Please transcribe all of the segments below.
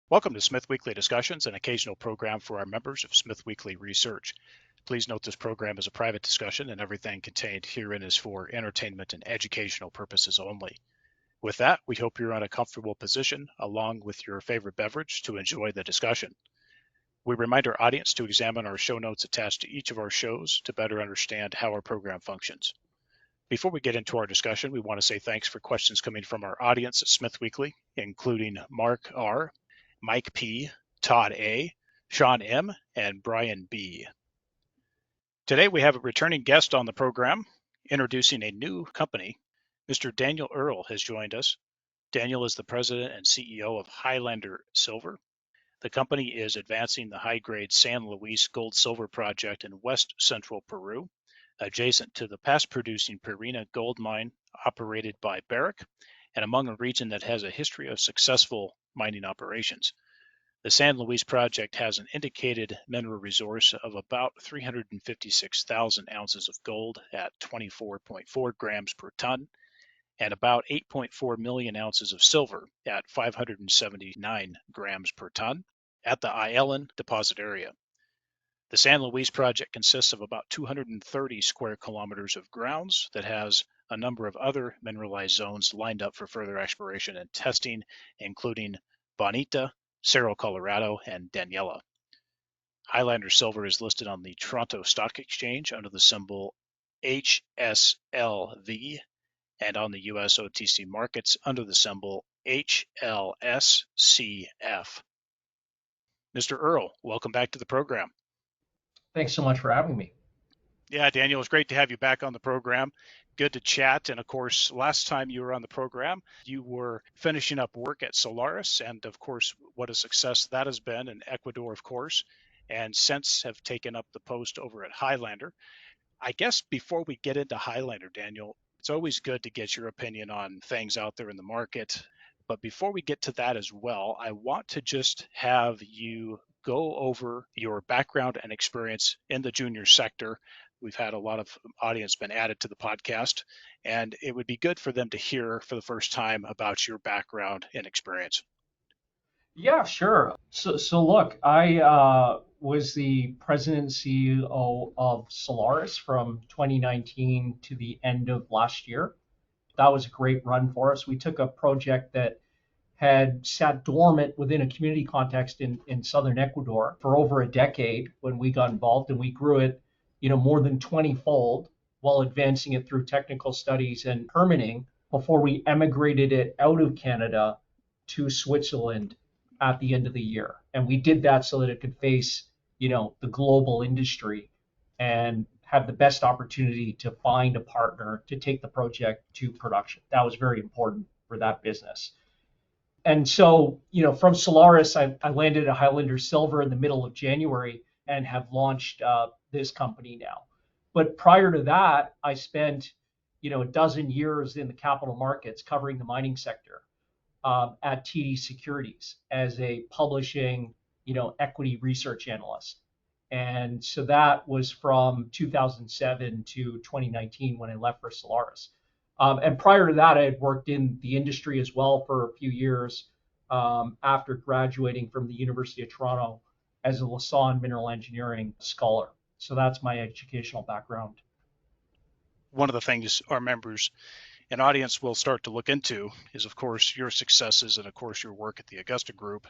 Welcome to SmithWeekly Discussions, an occasional program for our members of SmithWeekly Research. Please note this program is a private discussion and everything contained herein is for entertainment and educational purposes only. With that, we hope you're in a comfortable position along with your favorite beverage to enjoy the discussion. We remind our audience to examine our show notes attached to each of our shows to better understand how our program functions. Before we get into our discussion, we want to say thanks for questions coming from our audience at SmithWeekly, including Mark R., Mike P., Todd A., Sean M., and Brian B. Today we have a returning guest on the program, introducing a new company. Mr. Daniel Earle has joined us. Daniel is the president and CEO of Highlander Silver. The company is advancing the high-grade San Luis gold-silver project in West Central Peru, adjacent to the past-producing Pierina gold mine operated by Barrick, and among a region that has a history of successful mining operations. The San Luis project has an indicated mineral resource of about 356,000 ounces of gold at 24.4 grams per ton and about 8.4 million ounces of silver at 579 grams per ton at the Ayelen deposit area. The San Luis project consists of about 230 square kilometers of grounds that has a number of other mineralized zones lined up for further exploration and testing, including Bonita, Cerro Colorado, and Daniela. Highlander Silver is listed on the Toronto Stock Exchange under the symbol HSLV and on the US OTC markets under the symbol HLSCF. Mr. Earle, welcome back to the program. Thanks so much for having me. Yeah, Daniel, it's great to have you back on the program. Good to chat. And of course, last time you were on the program, you were finishing up work at Solaris. And of course, what a success that has been in Ecuador, of course, and since have taken up the post over at Highlander. I guess before we get into Highlander, Daniel, it's always good to get your opinion on things out there in the market. But before we get to that as well, I want to just have you go over your background and experience in the junior sector. We've had a lot of audience been added to the podcast, and it would be good for them to hear for the first time about your background and experience. Yeah, sure. So look, I was the president and CEO of Solaris from 2019 to the end of last year. That was a great run for us. We took a project that had sat dormant within a community context in southern Ecuador for over a decade when we got involved, and we grew it, more than 20-fold while advancing it through technical studies and permitting before we emigrated it out of Canada to Switzerland at the end of the year. And we did that so that it could face, the global industry and have the best opportunity to find a partner to take the project to production. That was very important for that business. And so, from Solaris, I landed at Highlander Silver in the middle of January and have launched this company now. But prior to that, I spent, a dozen years in the capital markets covering the mining sector at TD Securities as a publishing, equity research analyst. And so that was from 2007 to 2019 when I left for Solaris. And prior to that, I had worked in the industry as well for a few years after graduating from the University of Toronto as a Lassonde mineral engineering scholar. So that's my educational background. One of the things our members and audience will start to look into is, of course, your successes and, of course, your work at the Augusta Group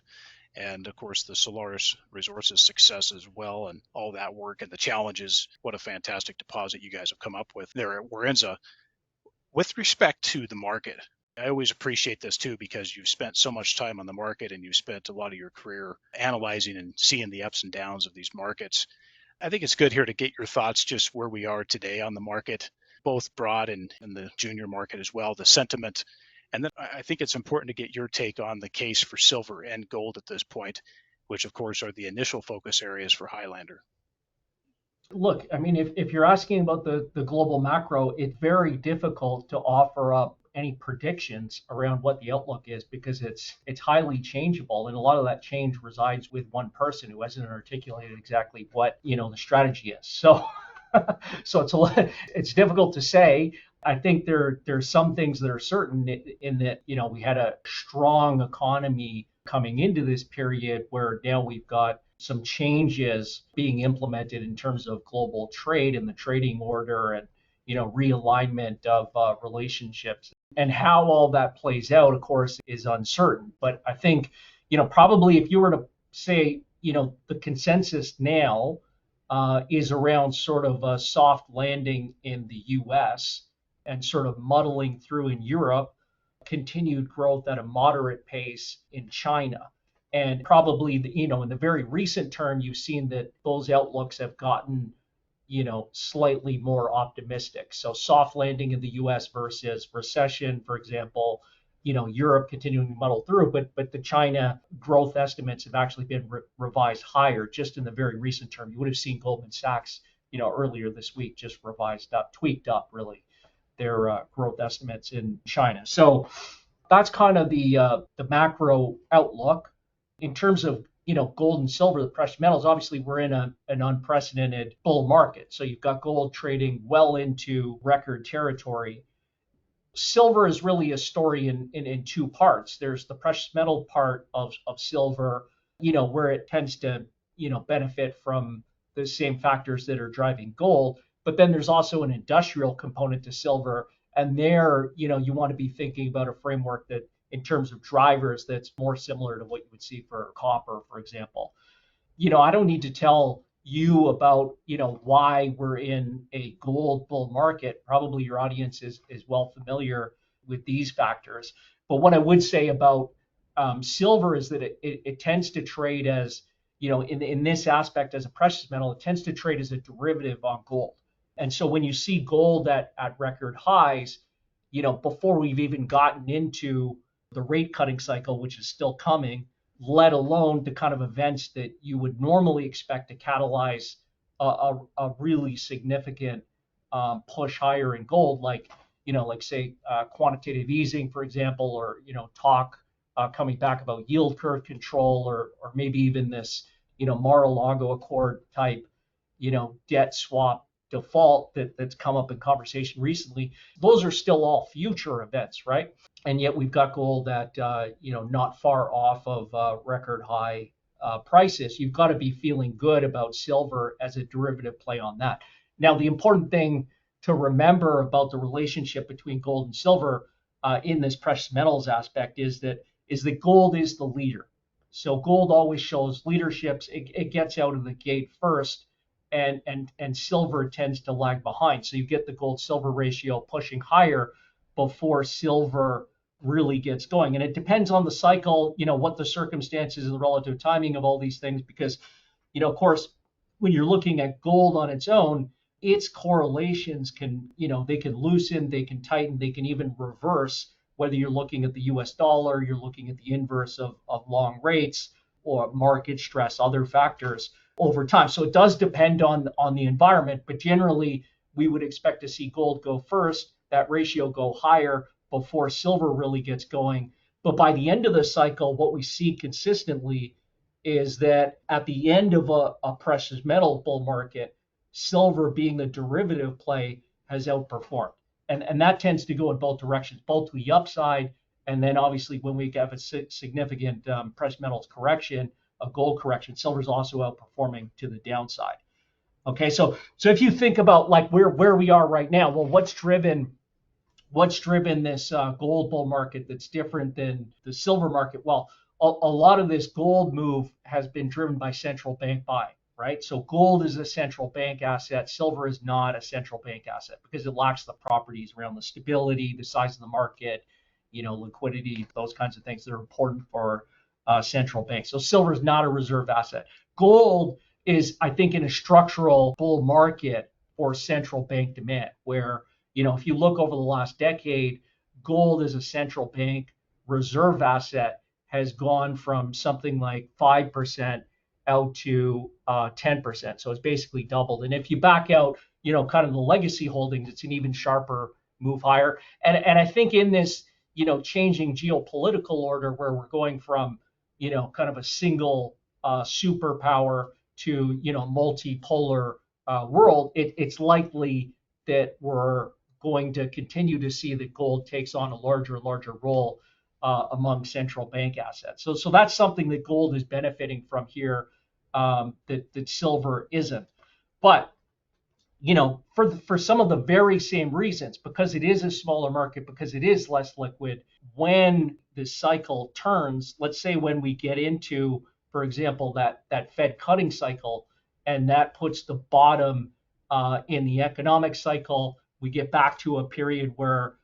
and, of course, the Solaris Resources success as well and all that work and the challenges. What a fantastic deposit you guys have come up with there at Warrenza. With respect to the market, I always appreciate this too because you've spent so much time on the market and you've spent a lot of your career analyzing and seeing the ups and downs of these markets. I think it's good here to get your thoughts just where we are today on the market, both broad and in the junior market as well, the sentiment. And then I think it's important to get your take on the case for silver and gold at this point, which of course are the initial focus areas for Highlander. Look, I mean, if you're asking about the global macro, it's very difficult to offer up any predictions around what the outlook is because it's highly changeable, and a lot of that change resides with one person who hasn't articulated exactly what the strategy is. So, it's difficult to say. I think there's some things that are certain in that we had a strong economy coming into this period where now we've got some changes being implemented in terms of global trade and the trading order and realignment of relationships. And how all that plays out, of course, is uncertain. But I think, probably if you were to say, the consensus now is around sort of a soft landing in the US and sort of muddling through in Europe, continued growth at a moderate pace in China. And probably, in the very recent term, you've seen that those outlooks have gotten, slightly more optimistic. So soft landing in the US versus recession, for example, Europe continuing to muddle through, but the China growth estimates have actually been revised higher just in the very recent term. You would have seen Goldman Sachs, earlier this week just tweaked up really their growth estimates in China. So that's kind of the macro outlook. In terms of gold and silver, the precious metals, obviously we're in an unprecedented bull market. So you've got gold trading well into record territory. Silver is really a story in two parts. There's the precious metal part of silver, where it tends to, benefit from the same factors that are driving gold. But then there's also an industrial component to silver. And there, you want to be thinking about a framework that in terms of drivers that's more similar to what you would see for copper, for example. I don't need to tell you about, why we're in a gold bull market. Probably your audience is well familiar with these factors. But what I would say about silver is that it tends to trade as, in this aspect as a precious metal, it tends to trade as a derivative on gold. And so when you see gold at record highs, before we've even gotten into the rate cutting cycle, which is still coming, let alone the kind of events that you would normally expect to catalyze a really significant push higher in gold, like say quantitative easing, for example, or talk coming back about yield curve control, or maybe even this Mar-a-Lago Accord type debt swap default that's come up in conversation recently. Those are still all future events, right? And yet we've got gold at not far off of record high prices. You've got to be feeling good about silver as a derivative play on that. Now, the important thing to remember about the relationship between gold and silver in this precious metals aspect is that gold is the leader. So gold always shows leadership. It gets out of the gate first, and silver tends to lag behind. So you get the gold-silver ratio pushing higher before silver really gets going. And it depends on the cycle, what the circumstances and the relative timing of all these things, because, of course, when you're looking at gold on its own, its correlations can, they can loosen, they can tighten, they can even reverse, whether you're looking at the US dollar, you're looking at the inverse of long rates or market stress, other factors over time. So it does depend on the environment, but generally we would expect to see gold go first, that ratio go higher before silver really gets going. But by the end of the cycle, what we see consistently is that at the end of a precious metal bull market, silver being the derivative play has outperformed. And that tends to go in both directions, both to the upside, and then obviously when we have a significant precious metals correction, a gold correction, silver's also outperforming to the downside. Okay, so if you think about like where we are right now, well, what's driven this gold bull market that's different than the silver market? Well, a lot of this gold move has been driven by central bank buying, right? So gold is a central bank asset. Silver is not a central bank asset because it lacks the properties around the stability, the size of the market, liquidity, those kinds of things that are important for central banks. So silver is not a reserve asset. Gold is, I think, in a structural bull market for central bank demand, where, if you look over the last decade, gold as a central bank reserve asset has gone from something like 5% out to 10%. So it's basically doubled. And if you back out, kind of the legacy holdings, it's an even sharper move higher. And I think in this, changing geopolitical order where we're going from, kind of a single superpower to, multipolar world, it's likely that we're going to continue to see that gold takes on a larger and larger role among central bank assets. So that's something that gold is benefiting from here, that silver isn't. But for some of the very same reasons, because it is a smaller market, because it is less liquid, when the cycle turns, let's say when we get into, for example, that Fed cutting cycle, and that puts the bottom in the economic cycle, we get back to a period where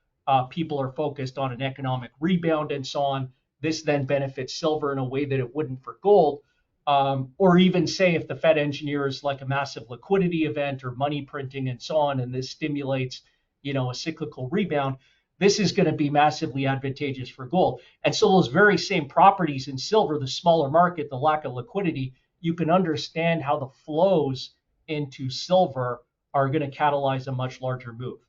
people are focused on an economic rebound and so on. This then benefits silver in a way that it wouldn't for gold. Or even say if the Fed engineers like a massive liquidity event or money printing and so on, and this stimulates, a cyclical rebound, this is going to be massively advantageous for gold. And so those very same properties in silver, the smaller market, the lack of liquidity, you can understand how the flows into silver are going to catalyze a much larger move.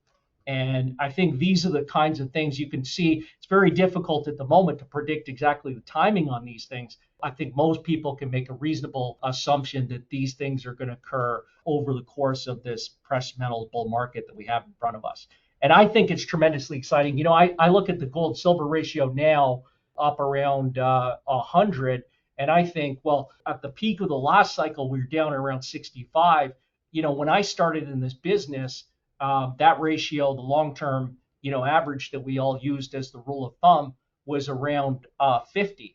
And I think these are the kinds of things you can see. It's very difficult at the moment to predict exactly the timing on these things. I think most people can make a reasonable assumption that these things are going to occur over the course of this precious metals bull market that we have in front of us. And I think it's tremendously exciting. I look at the gold silver ratio now up around 100. And I think, well, at the peak of the last cycle, we were down around 65. When I started in this business, that ratio, the long-term, average that we all used as the rule of thumb, was around 50.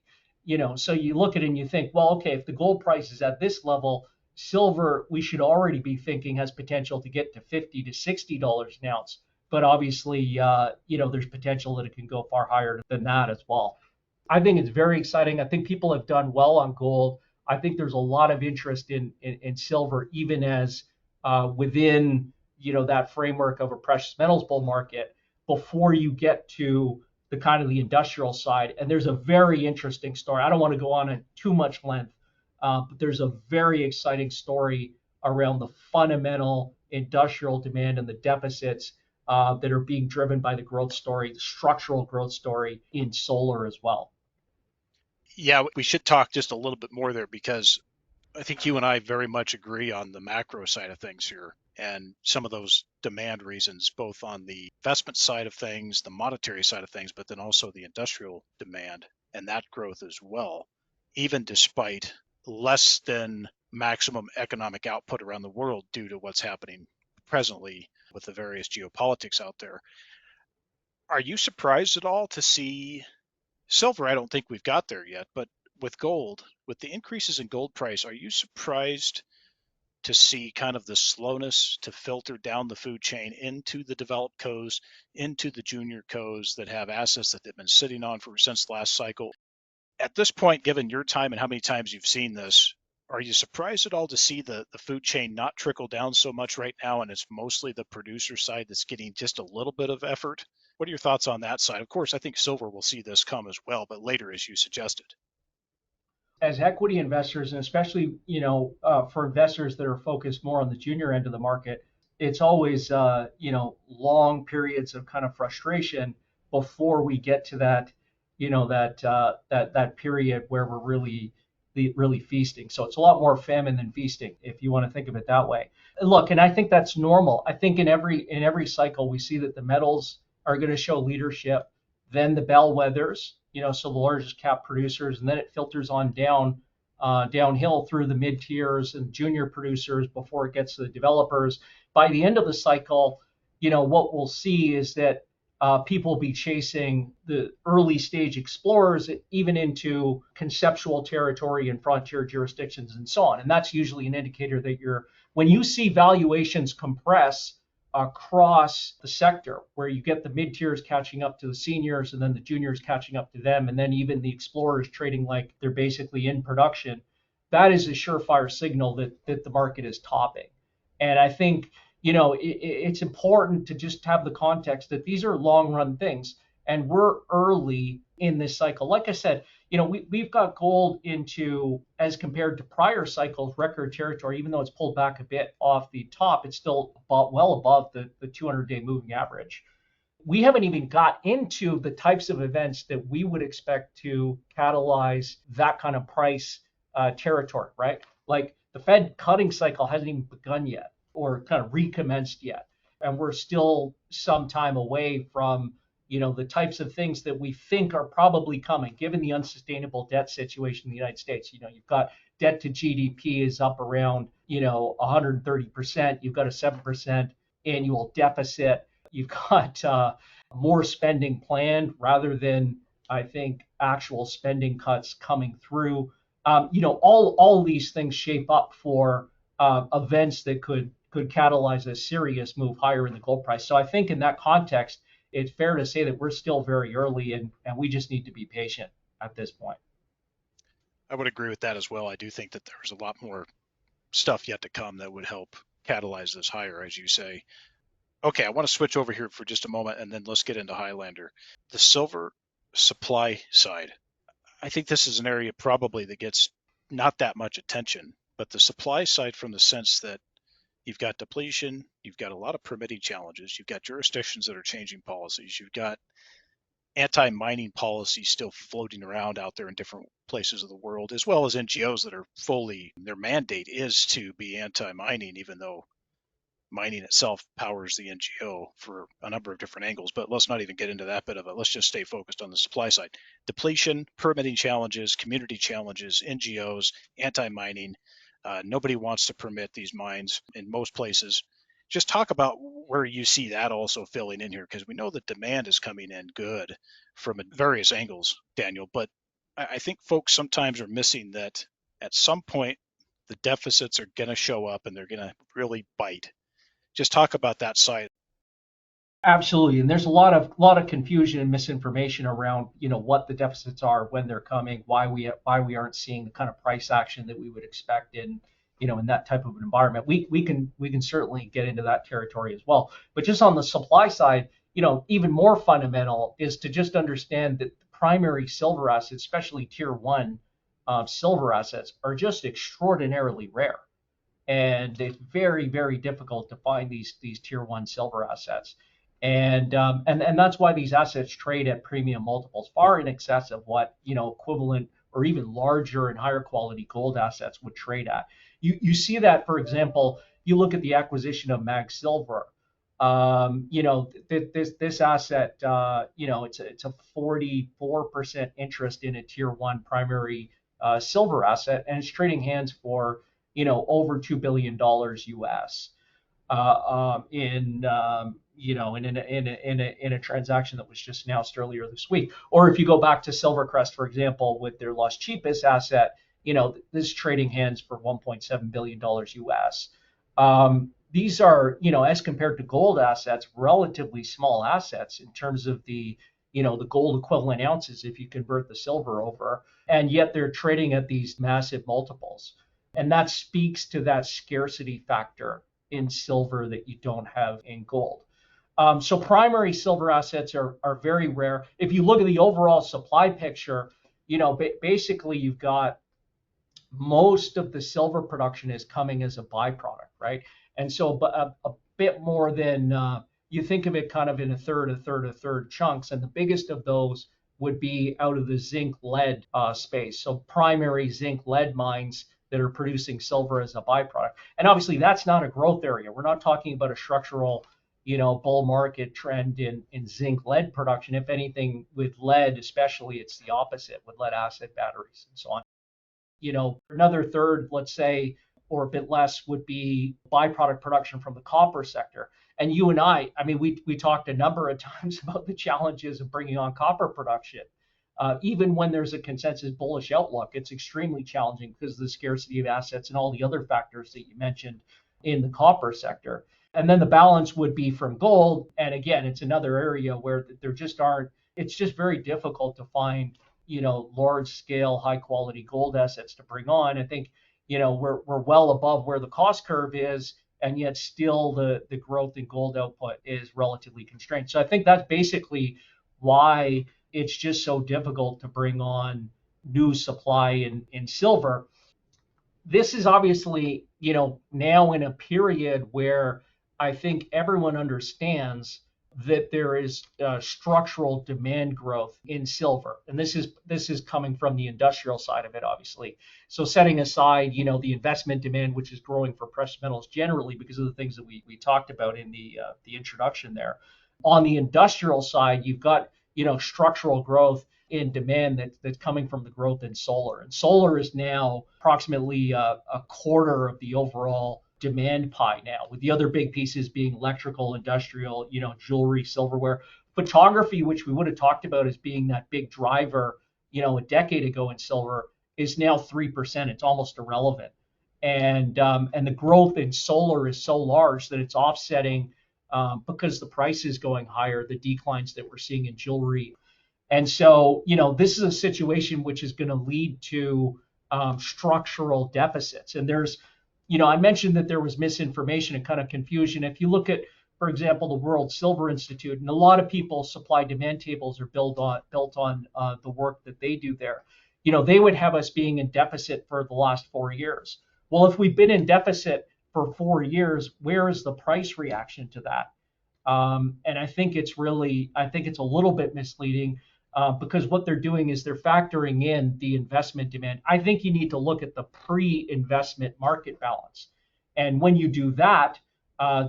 So you look at it and you think, well, okay, if the gold price is at this level, silver, we should already be thinking has potential to get to $50 to $60 an ounce. But obviously, there's potential that it can go far higher than that as well. I think it's very exciting. I think people have done well on gold. I think there's a lot of interest in silver, even as within that framework of a precious metals bull market, before you get to the kind of the industrial side. And there's a very interesting story. I don't want to go on in too much length, but there's a very exciting story around the fundamental industrial demand and the deficits that are being driven by the growth story, the structural growth story in solar as well. Yeah, we should talk just a little bit more there, because I think you and I very much agree on the macro side of things here, and some of those demand reasons, both on the investment side of things, the monetary side of things, but then also the industrial demand and that growth as well, even despite less than maximum economic output around the world due to what's happening presently with the various geopolitics out there. Are you surprised at all to see silver? I don't think we've got there yet, but with gold, with the increases in gold price, are you surprised to see kind of the slowness to filter down the food chain into the developed cos, into the junior cos that have assets that they've been sitting on since last cycle? At this point, given your time and how many times you've seen this, are you surprised at all to see the food chain not trickle down so much right now, and it's mostly the producer side that's getting just a little bit of effort? What are your thoughts on that side? Of course, I think silver will see this come as well, but later, as you suggested. As equity investors, and especially for investors that are focused more on the junior end of the market, it's always long periods of kind of frustration before we get to that that period where we're really feasting. So it's a lot more famine than feasting, if you want to think of it that way. Look, and I think that's normal. I think in every cycle we see that the metals are going to show leadership, then the bellwethers, so the largest cap producers, and then it filters on downhill through the mid tiers and junior producers before it gets to the developers. By the end of the cycle, what we'll see is that people will be chasing the early stage explorers, even into conceptual territory and frontier jurisdictions and so on. And that's usually an indicator that when you see valuations compress across the sector, where you get the mid tiers catching up to the seniors and then the juniors catching up to them, and then even the explorers trading like they're basically in production, that is a surefire signal that the market is topping. And I think it's important to just have the context that these are long run things, and we're early in this cycle. Like I said, we've got gold into, as compared to prior cycles, record territory. Even though it's pulled back a bit off the top, it's still well above the 200-day moving average. We haven't even got into the types of events that we would expect to catalyze that kind of price territory, right? Like the Fed cutting cycle hasn't even begun yet, or kind of recommenced yet. And we're still some time away from the types of things that we think are probably coming, given the unsustainable debt situation in the United States. You've got debt to GDP is up around, 130%. You've got a 7% annual deficit. You've got more spending planned rather than, I think, actual spending cuts coming through. All these things shape up for events that could catalyze a serious move higher in the gold price. So I think in that context, it's fair to say that we're still very early and we just need to be patient at this point. I would agree with that as well. I do think that there's a lot more stuff yet to come that would help catalyze this higher, as you say. Okay, I want to switch over here for just a moment, and then let's get into Highlander. The silver supply side. I think this is an area probably that gets not that much attention, but the supply side, from the sense that you've got depletion, you've got a lot of permitting challenges, you've got jurisdictions that are changing policies, you've got anti-mining policies still floating around out there in different places of the world, as well as NGOs that are fully, their mandate is to be anti-mining, even though mining itself powers the NGO for a number of different angles. But let's not even get into that bit of it. Let's just stay focused on the supply side. Depletion, permitting challenges, community challenges, NGOs, anti-mining. Nobody wants to permit these mines in most places. Just talk about where you see that also filling in here, because we know that demand is coming in good from various angles, Daniel. But I think folks sometimes are missing that at some point the deficits are going to show up and they're going to really bite. Just talk about that side. Absolutely, and there's a lot of confusion and misinformation around what the deficits are, when they're coming, why we aren't seeing the kind of price action that we would expect in in that type of an environment. We can certainly get into that territory as well. But just on the supply side, even more fundamental is to just understand that the primary silver assets, especially tier one silver assets, are just extraordinarily rare, and it's very, very difficult to find these tier one silver assets. And that's why these assets trade at premium multiples, far in excess of what equivalent or even larger and higher quality gold assets would trade at. You see that, for example, you look at the acquisition of Mag Silver. This asset, it's a 44% interest in a tier one primary silver asset, and it's trading hands for over $2 billion US in a transaction that was just announced earlier this week. Or if you go back to Silvercrest, for example, with their Las Chipas asset, this is trading hands for $1.7 billion US. These are, as compared to gold assets, relatively small assets in terms of the gold equivalent ounces if you convert the silver over, and yet they're trading at these massive multiples. And that speaks to that scarcity factor in silver that you don't have in gold. So primary silver assets are very rare. If you look at the overall supply picture, basically you've got most of the silver production is coming as a byproduct, right? And so a bit more than you think of it kind of in a third chunks. And the biggest of those would be out of the zinc lead space. So primary zinc lead mines that are producing silver as a byproduct. And obviously that's not a growth area. We're not talking about a structural, bull market trend in zinc lead production. If anything, with lead especially, it's the opposite with lead acid batteries and so on. Another third, let's say, or a bit less, would be byproduct production from the copper sector. And you and I mean, we talked a number of times about the challenges of bringing on copper production. Even when there's a consensus bullish outlook, it's extremely challenging because of the scarcity of assets and all the other factors that you mentioned in the copper sector. And then the balance would be from gold. And again, it's another area where there just aren't, it's just very difficult to find, large scale, high quality gold assets to bring on. I think, we're well above where the cost curve is, and yet still the growth in gold output is relatively constrained. So I think that's basically why it's just so difficult to bring on new supply in silver. This is obviously, now in a period where I think everyone understands that there is structural demand growth in silver, and this is coming from the industrial side of it, obviously. So setting aside, the investment demand, which is growing for precious metals generally because of the things that we talked about in the introduction there, On the industrial side, you've got, structural growth in demand that's coming from the growth in solar. And solar is now approximately a quarter of the overall demand pie now, with the other big pieces being electrical, industrial, jewelry, silverware. Photography, which we would have talked about as being that big driver, a decade ago in silver, is now 3%. It's almost irrelevant. And the growth in solar is so large that it's offsetting, because the price is going higher, the declines that we're seeing in jewelry. And so, this is a situation which is going to lead to structural deficits. And I mentioned that there was misinformation and kind of confusion. If you look at, for example, the World Silver Institute, and a lot of people's supply demand tables are built on the work that they do there. They would have us being in deficit for the last 4 years. Well, if we've been in deficit for 4 years, where is the price reaction to that? And I think it's a little bit misleading, because what they're doing is they're factoring in the investment demand. I think you need to look at the pre-investment market balance. And when you do that,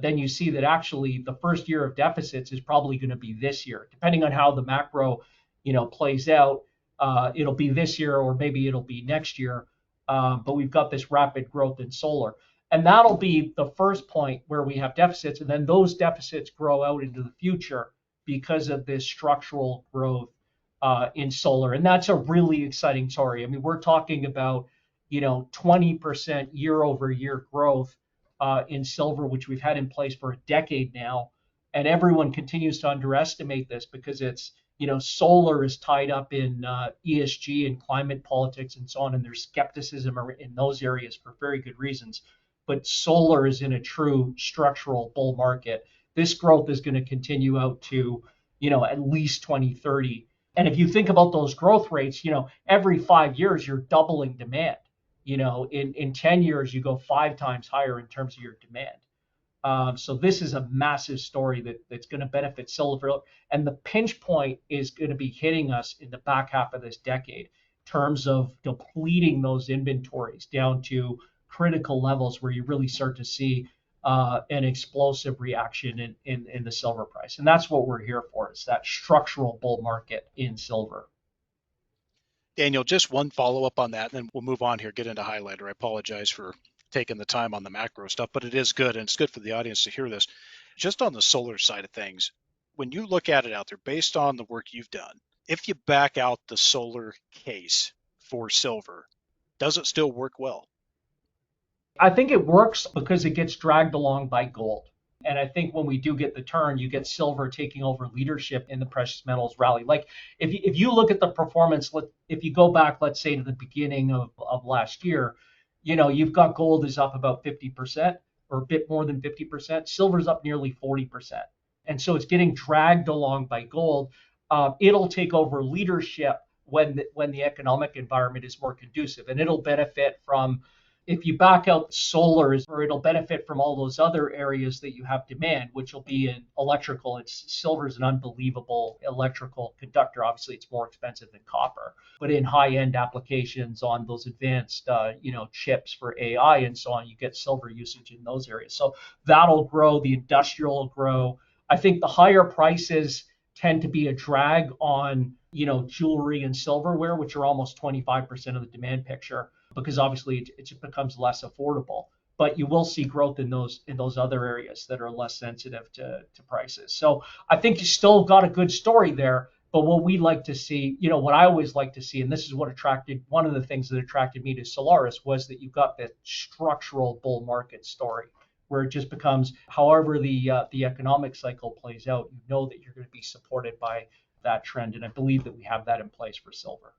then you see that actually the first year of deficits is probably going to be this year. Depending on how the macro, plays out, it'll be this year or maybe it'll be next year. But we've got this rapid growth in solar. And that'll be the first point where we have deficits. And then those deficits grow out into the future because of this structural growth in solar. And that's a really exciting story. I mean, we're talking about, 20% year over year growth in silver, which we've had in place for a decade now. And everyone continues to underestimate this because it's, solar is tied up in ESG and climate politics and so on. And there's skepticism in those areas for very good reasons. But solar is in a true structural bull market. This growth is going to continue out to, at least 2030. And if you think about those growth rates, every 5 years you're doubling demand. In 10 years you go 5 times higher in terms of your demand. So this is a massive story that's going to benefit silver. And the pinch point is going to be hitting us in the back half of this decade in terms of depleting those inventories down to critical levels where you really start to see an explosive reaction in the silver price. And that's what we're here for, is that structural bull market in silver. Daniel, just one follow-up on that, and then we'll move on here, get into Highlander. I apologize for taking the time on the macro stuff, but it is good, and it's good for the audience to hear this. Just on the solar side of things, when you look at it out there, based on the work you've done, if you back out the solar case for silver, does it still work well? I think it works because it gets dragged along by gold. And I think when we do get the turn, you get silver taking over leadership in the precious metals rally. Like if you look at the performance, if you go back, let's say to the beginning of last year, you've got gold is up about 50% or a bit more than 50%. Silver's up nearly 40%. And so it's getting dragged along by gold. It'll take over leadership when the economic environment is more conducive, and it'll benefit from, if you back out solar, or it'll benefit from all those other areas that you have demand, which will be in electrical. Silver is an unbelievable electrical conductor. Obviously, it's more expensive than copper, but in high-end applications on those advanced, chips for AI and so on, you get silver usage in those areas. So that'll grow. The industrial will grow. I think the higher prices tend to be a drag on, jewelry and silverware, which are almost 25% of the demand picture, because obviously it just becomes less affordable. But you will see growth in those other areas that are less sensitive to prices. So I think you still got a good story there. But what we like to see, what I always like to see, and this is one of the things that attracted me to Solaris, was that you've got that structural bull market story where it just becomes, however the economic cycle plays out, that you're going to be supported by that trend. And I believe that we have that in place for silver.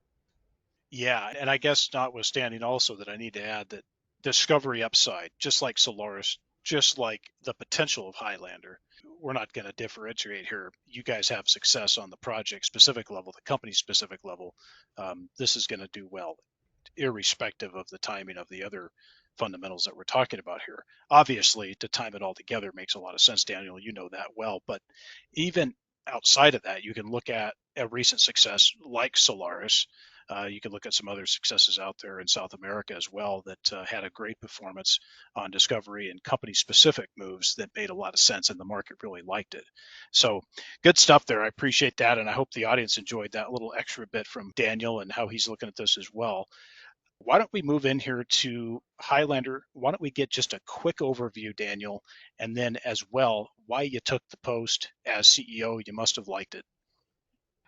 Yeah, and I guess notwithstanding also that I need to add that discovery upside, just like Solaris, just like the potential of Highlander, we're not going to differentiate here. You guys have success on the project specific level, the company specific level. This is going to do well, irrespective of the timing of the other fundamentals that we're talking about here. Obviously, to time it all together makes a lot of sense, Daniel. You know that well. But even outside of that, you can look at a recent success like Solaris, You can look at some other successes out there in South America as well that had a great performance on discovery and company-specific moves that made a lot of sense, and the market really liked it. So good stuff there. I appreciate that, and I hope the audience enjoyed that little extra bit from Daniel and how he's looking at this as well. Why don't we move in here to Highlander? Why don't we get just a quick overview, Daniel, and then as well, why you took the post as CEO? You must have liked it.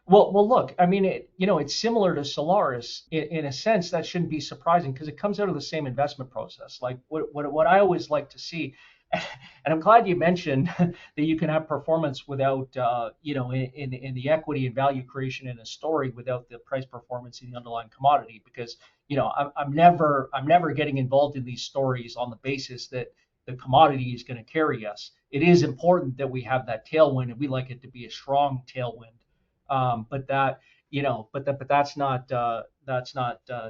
Well, look, I mean, it's similar to Solaris in a sense. That shouldn't be surprising because it comes out of the same investment process. Like what I always like to see, and I'm glad you mentioned that you can have performance without, in the equity and value creation in a story without the price performance in the underlying commodity. Because I'm never getting involved in these stories on the basis that the commodity is going to carry us. It is important that we have that tailwind, and we like it to be a strong tailwind. But that's not the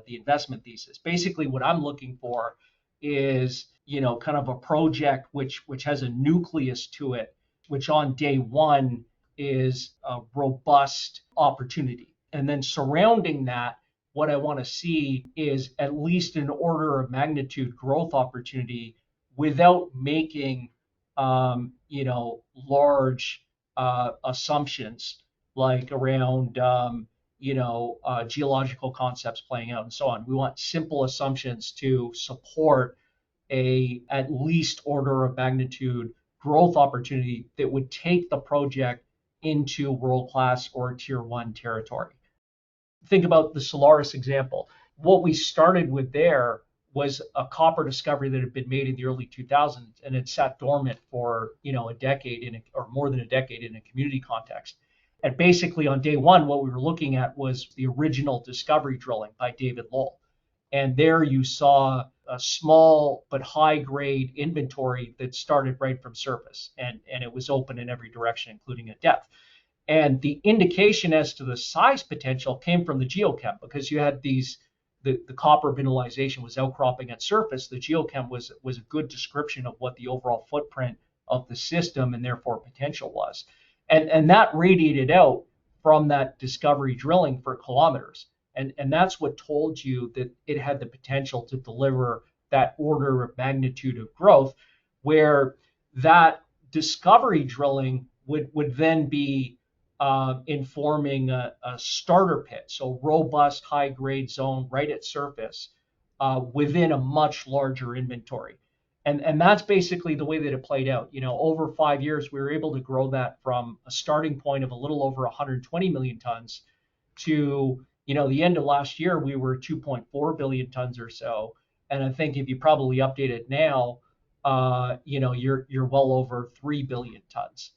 investment thesis. Basically, what I'm looking for is kind of a project which has a nucleus to it, which on day one is a robust opportunity, and then surrounding that, what I want to see is at least an order of magnitude growth opportunity without making large assumptions like around geological concepts playing out and so on. We want simple assumptions to support a at least order of magnitude growth opportunity that would take the project into world class or tier one territory. Think about the Solaris example. What we started with there was a copper discovery that had been made in the early 2000s and had sat dormant for a decade or more than a decade in a community context. And basically on day one, what we were looking at was the original discovery drilling by David Lowell. And there you saw a small but high grade inventory that started right from surface, and it was open in every direction, including at depth. And the indication as to the size potential came from the geochem, because you had the copper mineralization was outcropping at surface. The geochem was a good description of what the overall footprint of the system and therefore potential was. And that radiated out from that discovery drilling for kilometers. And that's what told you that it had the potential to deliver that order of magnitude of growth, where that discovery drilling would then be informing a starter pit, so robust high grade zone right at surface within a much larger inventory. And that's basically the way that it played out. Over 5 years, we were able to grow that from a starting point of a little over 120 million tons to, the end of last year, we were 2.4 billion tons or so. And I think if you probably update it now, you're well over 3 billion tons.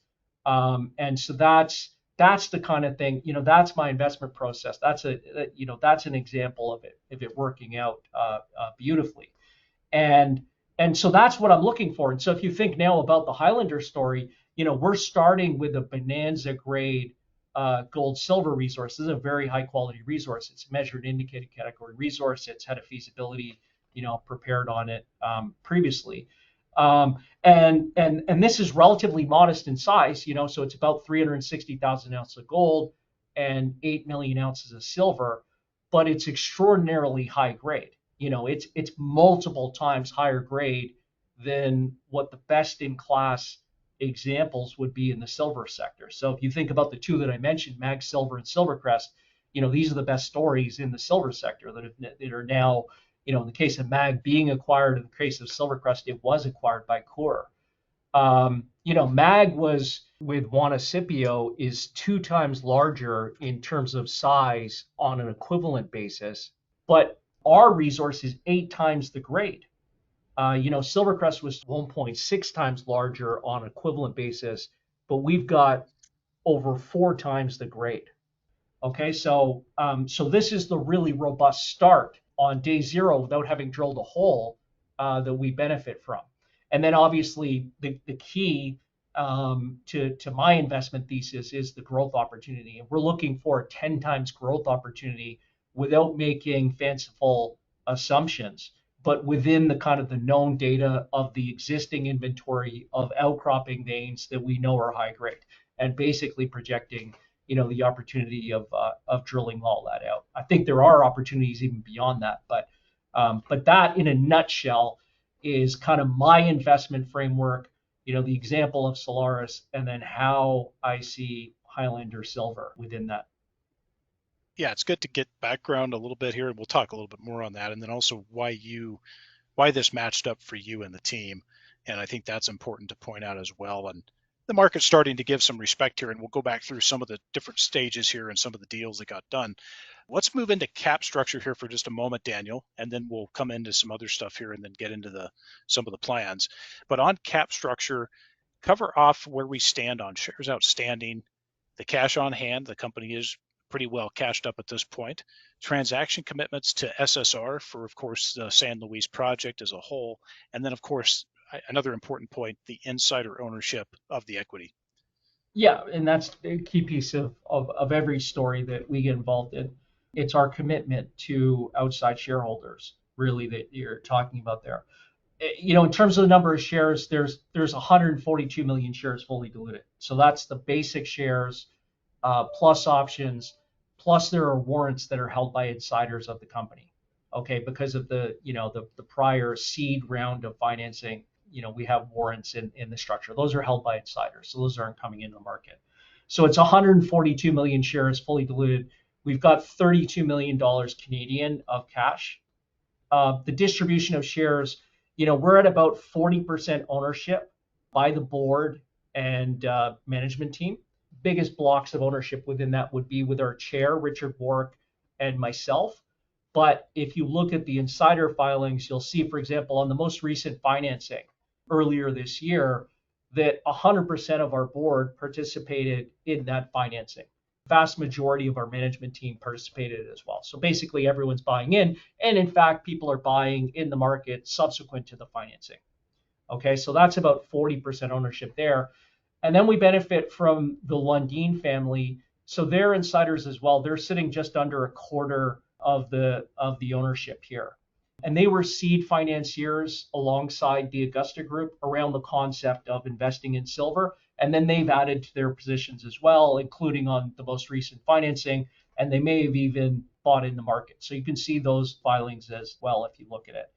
And so that's the kind of thing, that's my investment process. That's an example of it working out beautifully. And so that's what I'm looking for. And so if you think now about the Highlander story, we're starting with a bonanza grade gold silver resource. This is a very high quality resource. It's a measured indicated category resource. It's had a feasibility, prepared on it previously. And this is relatively modest in size, so it's about 360,000 ounces of gold and 8 million ounces of silver, but it's extraordinarily high grade. It's multiple times higher grade than what the best in class examples would be in the silver sector. So if you think about the two that I mentioned, Mag Silver and Silvercrest, these are the best stories in the silver sector that are now, in the case of Mag being acquired, in the case of Silvercrest, it was acquired by Coeur. Mag was with Juanicipio is 2 times larger in terms of size on an equivalent basis, but our resource is 8 times the grade. Silvercrest was 1.6 times larger on an equivalent basis, but we've got over 4 times the grade. Okay, so this is the really robust start on day zero without having drilled a hole that we benefit from. And then obviously the key to my investment thesis is the growth opportunity. And we're looking for a 10 times growth opportunity without making fanciful assumptions, but within the kind of the known data of the existing inventory of outcropping veins that we know are high grade, and basically projecting the opportunity of drilling all that out. I think there are opportunities even beyond that, but that in a nutshell is kind of my investment framework, the example of Solaris, and then how I see Highlander Silver within that. Yeah, it's good to get background a little bit here, and we'll talk a little bit more on that, and then also why this matched up for you and the team. And I think that's important to point out as well. And the market's starting to give some respect here, and we'll go back through some of the different stages here and some of the deals that got done. Let's move into cap structure here for just a moment, Daniel, and then we'll come into some other stuff here and then get into some of the plans. But on cap structure, cover off where we stand on shares outstanding, the cash on hand. The company is pretty well cashed up at this point. Transaction commitments to SSR for, of course, the San Luis project as a whole. And then, of course, another important point, the insider ownership of the equity. Yeah, and that's a key piece of every story that we get involved in. It's our commitment to outside shareholders, really, that you're talking about there. In terms of the number of shares, there's 142 million shares fully diluted. So that's the basic shares plus options, plus there are warrants that are held by insiders of the company. Okay, because of the prior seed round of financing, we have warrants in the structure. Those are held by insiders, so those aren't coming into the market. So it's 142 million shares fully diluted. We've got $32 million Canadian of cash. The distribution of shares, we're at about 40% ownership by the board and management team. Biggest blocks of ownership within that would be with our chair, Richard Warwick, and myself. But if you look at the insider filings, you'll see, for example, on the most recent financing earlier this year, that 100% of our board participated in that financing. Vast majority of our management team participated as well. So basically everyone's buying in. And in fact, people are buying in the market subsequent to the financing. Okay, so that's about 40% ownership there. And then we benefit from the Lundin family. So they're insiders as well. They're sitting just under a quarter of the ownership here. And they were seed financiers alongside the Augusta Group around the concept of investing in silver. And then they've added to their positions as well, including on the most recent financing. And they may have even bought in the market. So you can see those filings as well if you look at it.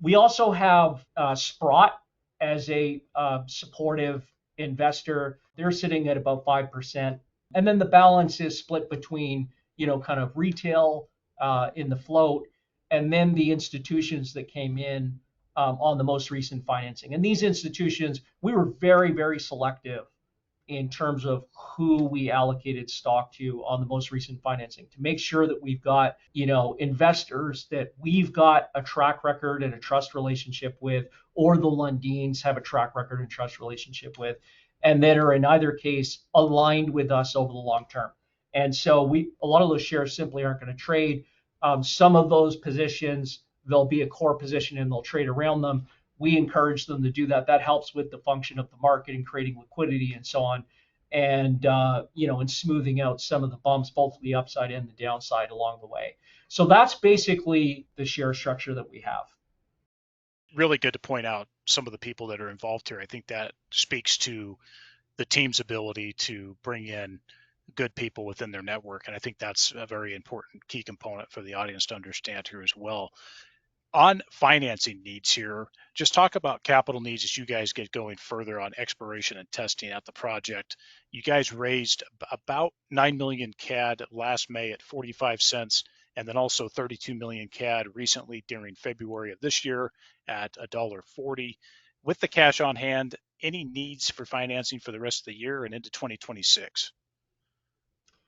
We also have Sprott as a supportive investor. They're sitting at about 5%. And then the balance is split between, kind of retail in the float, and then the institutions that came in on the most recent financing. And these institutions, we were very, very selective in terms of who we allocated stock to on the most recent financing to make sure that we've got, investors that we've got a track record and a trust relationship with, or the Lundins have a track record and trust relationship with, and that are in either case aligned with us over the long term. And so a lot of those shares simply aren't going to trade. Some of those positions, there'll be a core position and they'll trade around them. We encourage them to do that. That helps with the function of the market and creating liquidity and so on, and and smoothing out some of the bumps, both the upside and the downside along the way. So that's basically the share structure that we have. Really good to point out some of the people that are involved here. I think that speaks to the team's ability to bring in good people within their network, and I think that's a very important key component for the audience to understand here as well. On financing needs here, just talk about capital needs as you guys get going further on exploration and testing at the project. You guys raised about 9 million CAD last May at 45 cents, and then also 32 million CAD recently during February of this year at $1.40. With the cash on hand, any needs for financing for the rest of the year and into 2026?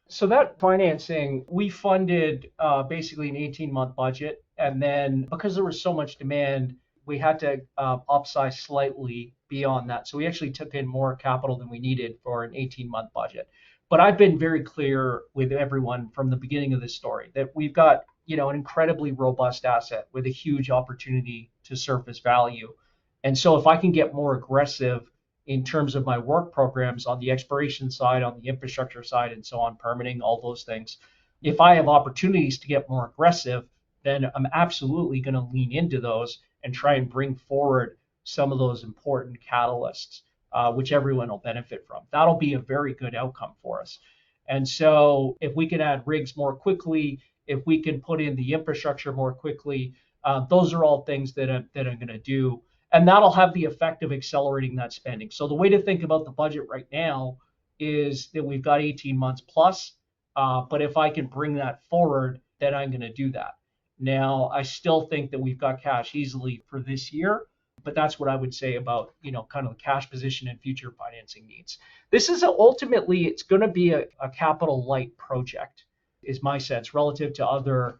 So that financing, we funded basically an 18-month budget. And then because there was so much demand, we had to upsize slightly beyond that. So we actually took in more capital than we needed for an 18-month budget. But I've been very clear with everyone from the beginning of this story that we've got, an incredibly robust asset with a huge opportunity to surface value. And so if I can get more aggressive in terms of my work programs on the exploration side, on the infrastructure side, and so on, permitting, all those things, if I have opportunities to get more aggressive, then I'm absolutely going to lean into those and try and bring forward some of those important catalysts, which everyone will benefit from. That'll be a very good outcome for us. And so if we can add rigs more quickly, if we can put in the infrastructure more quickly, those are all things that I'm going to do. And that'll have the effect of accelerating that spending. So the way to think about the budget right now is that we've got 18 months plus. But if I can bring that forward, then I'm going to do that. Now, I still think that we've got cash easily for this year, but that's what I would say about, kind of the cash position and future financing needs. This is ultimately, it's going to be a capital light project, is my sense, relative to other,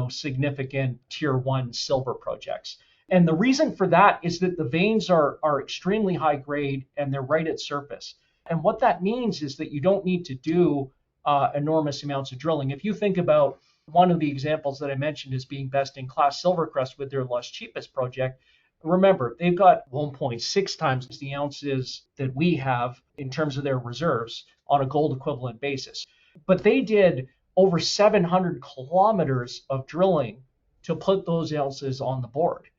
significant tier one silver projects. And the reason for that is that the veins are extremely high grade and they're right at surface. And what that means is that you don't need to do enormous amounts of drilling. If you think about one of the examples that I mentioned as being best in class, Silvercrest with their Las Chipas project, remember, they've got 1.6 times the ounces that we have in terms of their reserves on a gold equivalent basis. But they did over 700 kilometers of drilling to put those ounces on the board.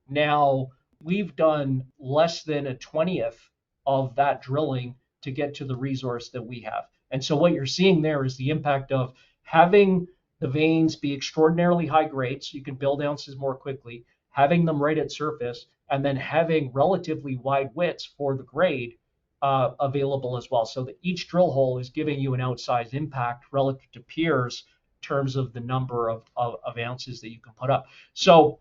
Now, we've done less than a 20th of that drilling to get to the resource that we have. And so what you're seeing there is the impact of having the veins be extraordinarily high grade so you can build ounces more quickly, having them right at surface, and then having relatively wide widths for the grade available as well. So that each drill hole is giving you an outsized impact relative to peers in terms of the number of ounces that you can put up. So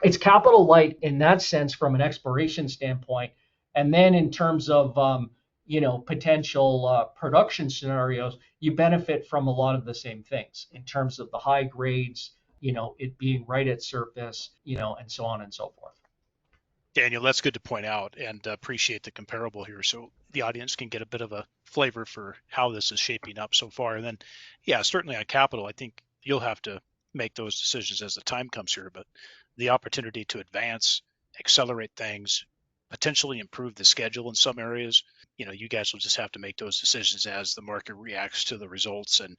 it's capital light in that sense from an exploration standpoint. And then in terms of potential production scenarios, you benefit from a lot of the same things in terms of the high grades, it being right at surface, and so on and so forth. Daniel, that's good to point out, and appreciate the comparable here so the audience can get a bit of a flavor for how this is shaping up so far. And then, yeah, certainly on capital, I think you'll have to make those decisions as the time comes here, but the opportunity to advance, accelerate things, potentially improve the schedule in some areas, you guys will just have to make those decisions as the market reacts to the results, and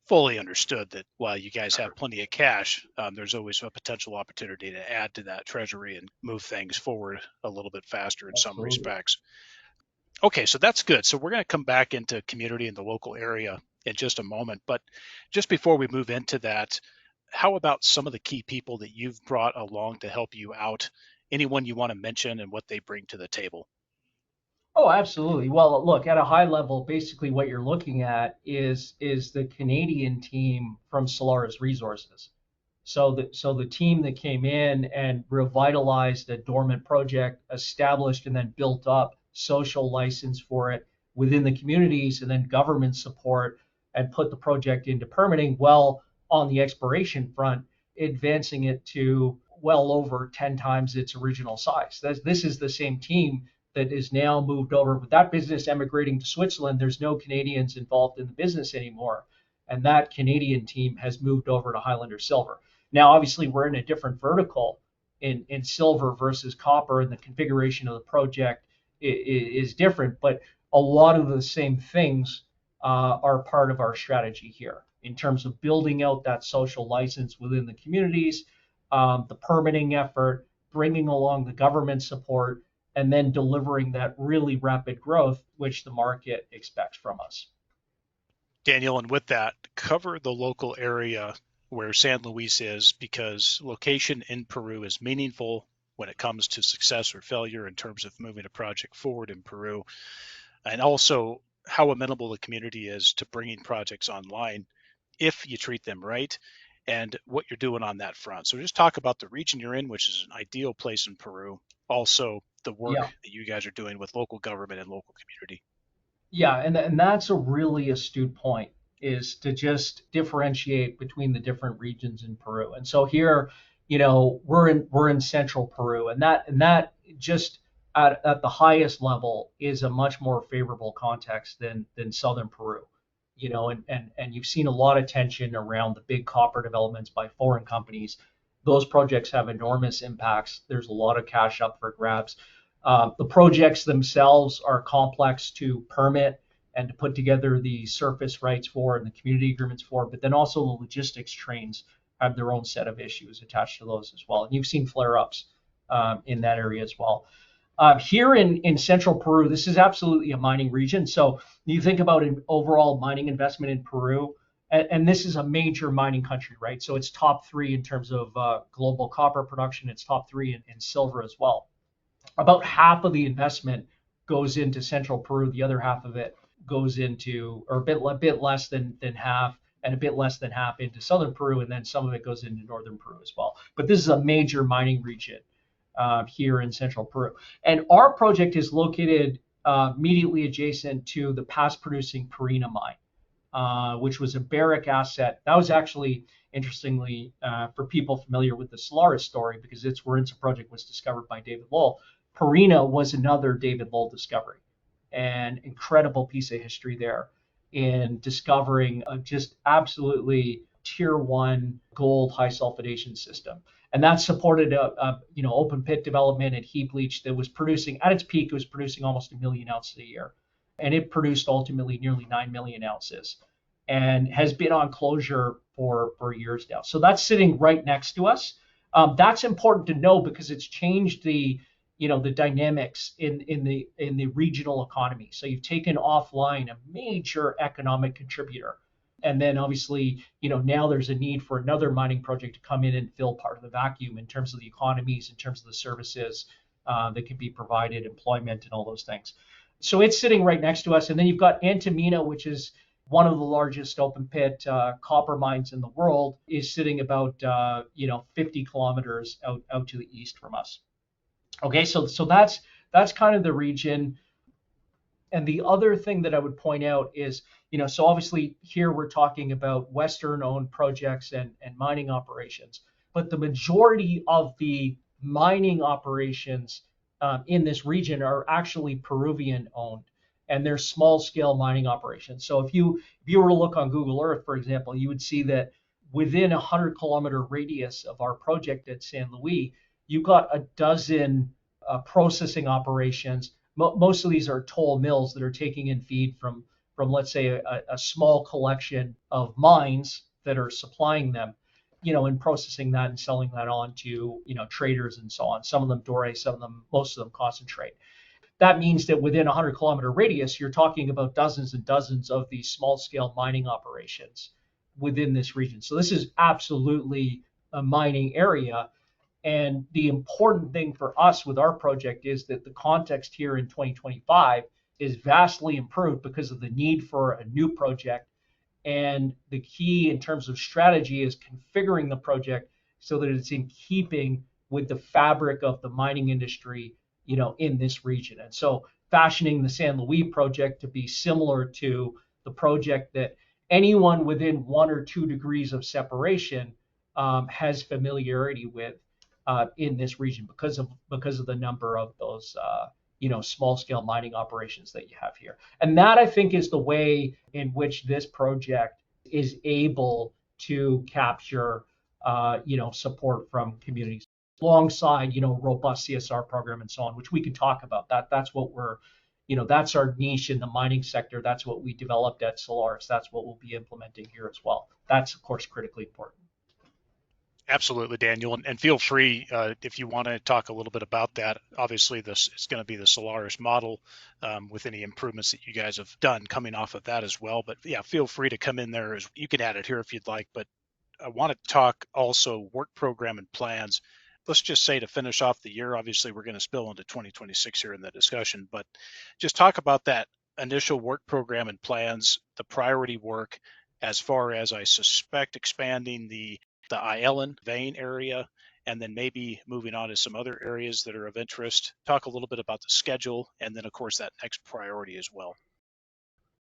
fully understood that while you guys have plenty of cash, there's always a potential opportunity to add to that treasury and move things forward a little bit faster in some respects. Okay, so that's good. So we're going to come back into community in the local area in just a moment. But just before we move into that, how about some of the key people that you've brought along to help you out? Anyone you want to mention and what they bring to the table? Oh, absolutely. Well, look, at a high level, basically what you're looking at is the Canadian team from Solaris Resources. So the team that came in and revitalized a dormant project, established and then built up social license for it within the communities, and then government support, and put the project into permitting, well, on the exploration front, advancing it to well over 10 times its original size. This is the same team that is now moved over. With that business emigrating to Switzerland, there's no Canadians involved in the business anymore. And that Canadian team has moved over to Highlander Silver. Now, obviously, we're in a different vertical in silver versus copper, and the configuration of the project is different, but a lot of the same things are part of our strategy here in terms of building out that social license within the communities, the permitting effort, bringing along the government support, and then delivering that really rapid growth, which the market expects from us. Daniel, and with that, cover the local area where San Luis is, because location in Peru is meaningful when it comes to success or failure in terms of moving a project forward in Peru, and also how amenable the community is to bringing projects online if you treat them right, and what you're doing on that front. So just talk about the region you're in, which is an ideal place in Peru. Also, the work that you guys are doing with local government and local community. Yeah, and that's a really astute point, is to just differentiate between the different regions in Peru. And so here, we're in central Peru, and that just at the highest level is a much more favorable context than southern Peru. And you've seen a lot of tension around the big copper developments by foreign companies. Those projects have enormous impacts. There's a lot of cash up for grabs. The projects themselves are complex to permit and to put together the surface rights for and the community agreements for, but then also the logistics trains have their own set of issues attached to those as well. And you've seen flare-ups in that area as well. Here in central Peru, this is absolutely a mining region. So you think about an overall mining investment in Peru, and this is a major mining country, right? So it's top three in terms of global copper production. It's top three in silver as well. About half of the investment goes into central Peru. The other half of it goes into, or a bit less than half, and a bit less than half into southern Peru, and then some of it goes into northern Peru as well. But this is a major mining region here in central Peru. And our project is located immediately adjacent to the past producing Parina mine, which was a Barrick asset. That was actually, interestingly, for people familiar with the Solaris story, because its Warintza project was discovered by David Lowell. Parina was another David Lowell discovery, an incredible piece of history there in discovering a just absolutely tier one gold high sulfidation system. And that supported a open pit development at heap leach that was producing, at its peak, it was producing almost 1 million ounces a year. And it produced ultimately nearly 9 million ounces and has been on closure for years now. So that's sitting right next to us. That's important to know because it's changed the dynamics in the regional economy. So you've taken offline a major economic contributor. And then obviously, now there's a need for another mining project to come in and fill part of the vacuum in terms of the economies, in terms of the services that can be provided, employment, and all those things. So it's sitting right next to us. And then you've got Antamina, which is one of the largest open pit copper mines in the world, is sitting about 50 kilometers out to the east from us. Okay, so that's kind of the region. And the other thing that I would point out is, so obviously here we're talking about Western-owned projects and mining operations, but the majority of the mining operations in this region are actually Peruvian-owned, and they're small-scale mining operations. So if you were to look on Google Earth, for example, you would see that within a 100-kilometer radius of our project at San Luis, you've got a dozen processing operations. Most of these are toll mills that are taking in feed from let's say, a small collection of mines that are supplying them, and processing that and selling that on to, traders and so on. Some of them doré, most of them concentrate. That means that within a 100-kilometer radius, you're talking about dozens and dozens of these small-scale mining operations within this region. So this is absolutely a mining area. And the important thing for us with our project is that the context here in 2025 is vastly improved because of the need for a new project. And the key in terms of strategy is configuring the project so that it's in keeping with the fabric of the mining industry, in this region. And so fashioning the San Luis project to be similar to the project that anyone within 1 or 2 degrees of separation has familiarity with in this region because of the number of those small scale mining operations that you have here. And that, I think, is the way in which this project is able to capture support from communities alongside robust CSR program and so on, which we could talk about. That's what we're that's our niche in the mining sector. That's what we developed at Solaris. That's what we'll be implementing here as well. That's, of course, critically important. Absolutely, Daniel, and feel free if you want to talk a little bit about that. Obviously, this is going to be the Solaris model with any improvements that you guys have done coming off of that as well. But yeah, feel free to come in there. You can add it here if you'd like. But I want to talk also work program and plans. Let's just say to finish off the year, obviously we're going to spill into 2026 here in the discussion, but just talk about that initial work program and plans, the priority work, as far as I suspect expanding the Ayelen vein area, and then maybe moving on to some other areas that are of interest. Talk a little bit about the schedule, and then of course that next priority as well.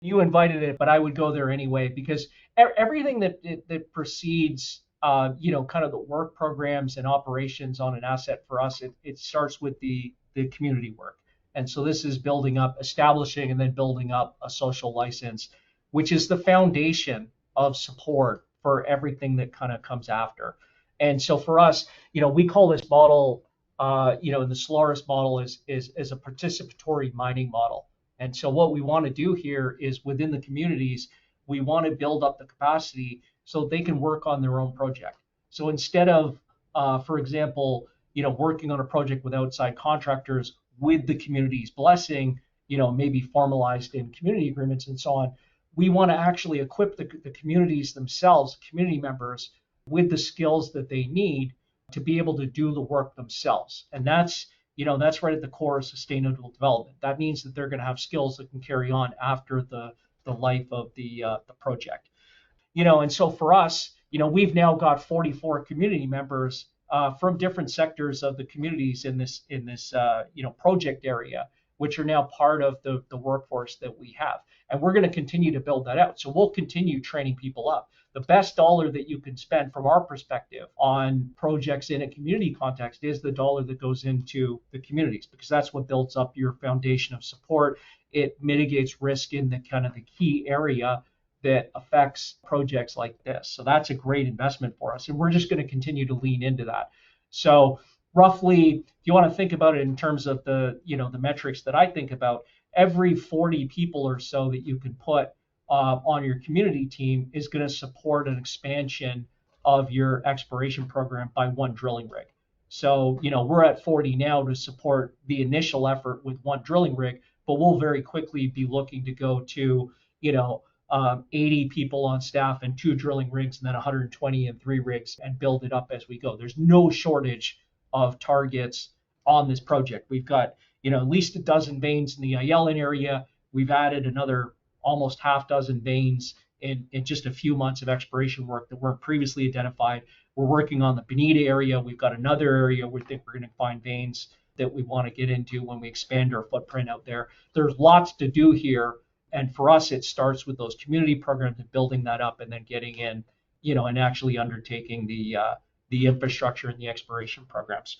You invited it, but I would go there anyway because everything that precedes, kind of the work programs and operations on an asset for us, it starts with the community work. And so this is building up, establishing, and then building up a social license, which is the foundation of support for everything that kind of comes after. And so for us, we call this model, the Solaris model is a participatory mining model. And so what we want to do here is within the communities, we want to build up the capacity so they can work on their own project. So instead of, for example, working on a project with outside contractors, with the community's blessing, maybe formalized in community agreements and so on. We want to actually equip the communities themselves, community members, with the skills that they need to be able to do the work themselves. And that's right at the core of sustainable development. That means that they're going to have skills that can carry on after the life of the project. And so for us, we've now got 44 community members from different sectors of the communities in this project area, which are now part of the workforce that we have. And we're going to continue to build that out. So we'll continue training people up. The best dollar that you can spend from our perspective on projects in a community context is the dollar that goes into the communities, because that's what builds up your foundation of support. It mitigates risk in the kind of the key area that affects projects like this. So that's a great investment for us. And we're just going to continue to lean into that. So roughly, if you want to think about it in terms of the metrics that I think about, every 40 people or so that you can put on your community team is going to support an expansion of your exploration program by one drilling rig. So, we're at 40 now to support the initial effort with one drilling rig, but we'll very quickly be looking to go to, 80 people on staff and 2 drilling rigs, and then 120 and 3 rigs, and build it up as we go. There's no shortage of targets on this project. We've got, at least a dozen veins in the Ayelen area. We've added another almost half dozen veins in just a few months of exploration work that weren't previously identified. We're working on the Bonita area. We've got another area we think we're going to find veins that we want to get into when we expand our footprint out there. There's lots to do here. And for us, it starts with those community programs and building that up, and then getting in, and actually undertaking the infrastructure and the exploration programs.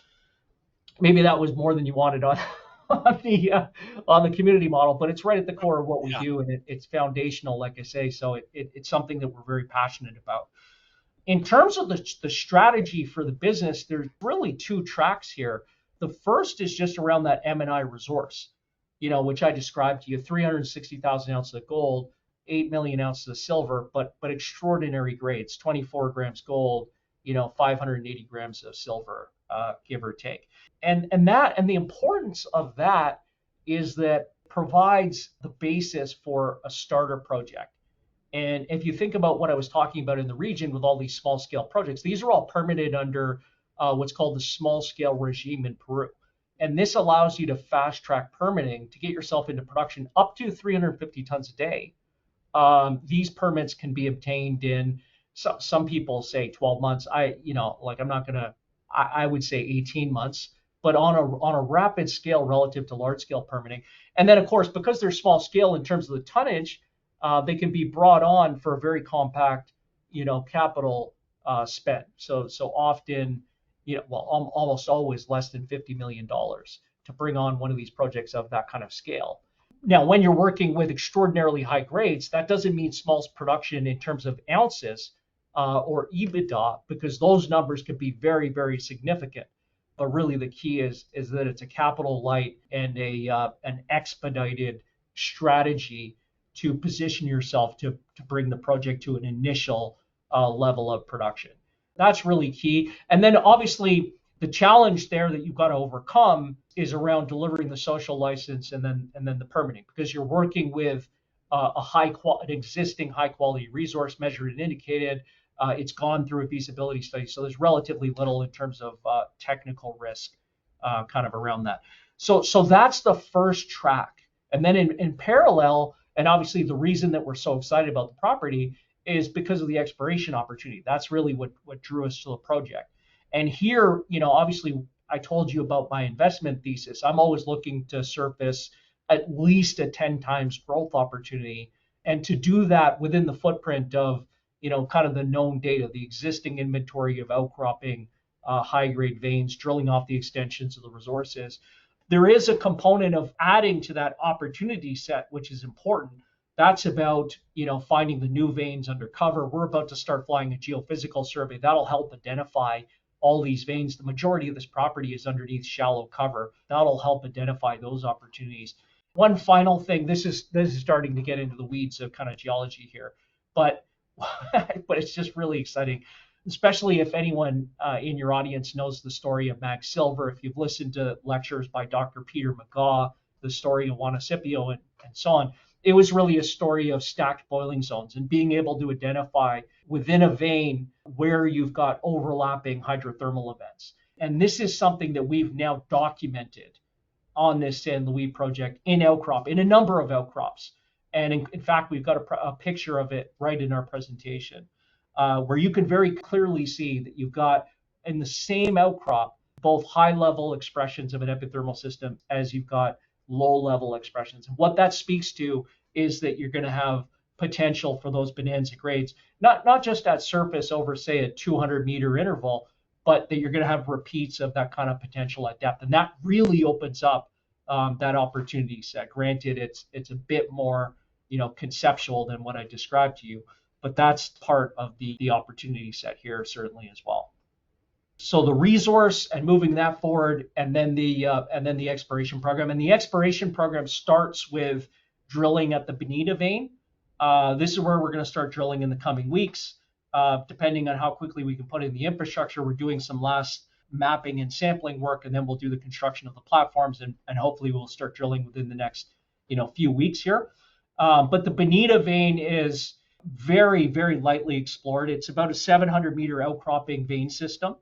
Maybe that was more than you wanted on the community model, but it's right at the core of what we do, and it's foundational, like I say. So it's something that we're very passionate about. In terms of the strategy for the business, there's really 2 tracks here. The first is just around that M&I resource, which I described to you: 360,000 ounces of gold, 8 million ounces of silver, but extraordinary grades: 24 grams gold, 580 grams of silver, give or take. And the importance of that is that provides the basis for a starter project. And if you think about what I was talking about in the region with all these small scale projects, these are all permitted under what's called the small scale regime in Peru. And this allows you to fast track permitting to get yourself into production up to 350 tons a day. These permits can be obtained in, some people say 12 months. I would say 18 months, but on a rapid scale relative to large scale permitting. And then, of course, because they're small scale in terms of the tonnage, they can be brought on for a very compact, capital spend. So often, almost always less than $50 million to bring on one of these projects of that kind of scale. Now, when you're working with extraordinarily high grades, that doesn't mean small production in terms of ounces or EBITDA, because those numbers could be very, very significant. But really, the key is that it's a capital light and an expedited strategy to position yourself to bring the project to an initial level of production. That's really key. And then obviously the challenge there that you've got to overcome is around delivering the social license and then the permitting, because you're working with an existing high quality resource measured and indicated. It's gone through a feasibility study, so there's relatively little in terms of technical risk kind of around that. So that's the first track. And then in parallel, and obviously the reason that we're so excited about the property is because of the exploration opportunity. That's really what drew us to the project. And here, obviously I told you about my investment thesis. I'm always looking to surface at least a 10 times growth opportunity, and to do that within the footprint of, kind of the known data, the existing inventory of outcropping high grade veins, drilling off the extensions of the resources. There is a component of adding to that opportunity set, which is important. That's about, finding the new veins under cover. We're about to start flying a geophysical survey. That'll help identify all these veins. The majority of this property is underneath shallow cover. That'll help identify those opportunities. One final thing, this is starting to get into the weeds of kind of geology here, but it's just really exciting. especially if anyone in your audience knows the story of Mag Silver, if you've listened to lectures by Dr. Peter McGaw, the story of Juanicipio and so on, it was really a story of stacked boiling zones and being able to identify within a vein where you've got overlapping hydrothermal events. And this is something that we've now documented on this San Luis project in outcrop, in a number of outcrops. And in fact, we've got a picture of it right in our presentation, where you can very clearly see that you've got in the same outcrop both high-level expressions of an epithermal system as you've got low-level expressions. And what that speaks to is that you're going to have potential for those bonanza grades, not just at surface over, say, a 200-meter interval, but that you're going to have repeats of that kind of potential at depth. And that really opens up that opportunity set. Granted, it's a bit more, conceptual than what I described to you, but that's part of the opportunity set here certainly as well. So the resource and moving that forward, and then the exploration program. And the exploration program starts with drilling at the Bonita vein. This is where we're going to start drilling in the coming weeks. Depending on how quickly we can put in the infrastructure, we're doing some last mapping and sampling work, and then we'll do the construction of the platforms, and hopefully we'll start drilling within the next few weeks here. But the Bonita vein is very, very lightly explored. It's about a 700-meter outcropping vein system.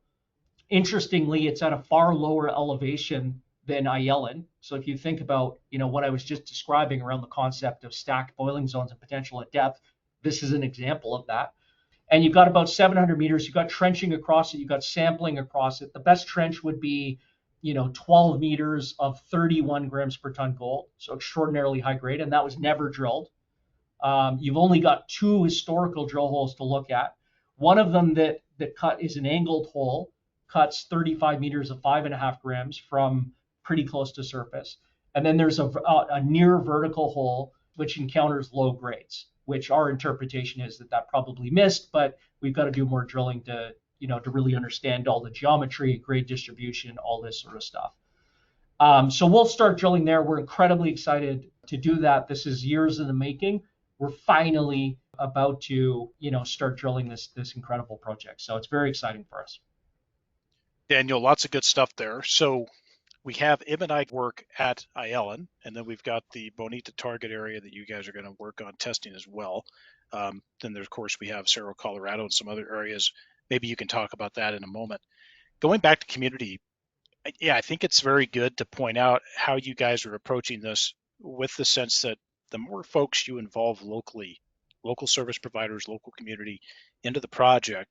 Interestingly, it's at a far lower elevation than Ayelen. So if you think about what I was just describing around the concept of stacked boiling zones and potential at depth, this is an example of that. And you've got about 700 meters. You've got trenching across it. You've got sampling across it. The best trench would be 12 meters of 31 grams per ton gold, so extraordinarily high grade, and that was never drilled. You've only got 2 historical drill holes to look at. One of them that cut is an angled hole, cuts 35 meters of 5.5 grams from pretty close to surface. And then there's a near vertical hole which encounters low grades, which our interpretation is that probably missed, but we've got to do more drilling to really understand all the geometry, grade distribution, all this sort of stuff. So we'll start drilling there. We're incredibly excited to do that. This is years in the making. We're finally about to start drilling this incredible project. So it's very exciting for us. Daniel, lots of good stuff there. So we have immanite work at Ayelen, and then we've got the Bonita target area that you guys are going to work on testing as well. Then there's, of course, we have Cerro Colorado and some other areas. Maybe you can talk about that in a moment. Going back to community, I think it's very good to point out how you guys are approaching this with the sense that the more folks you involve locally, local service providers, local community into the project,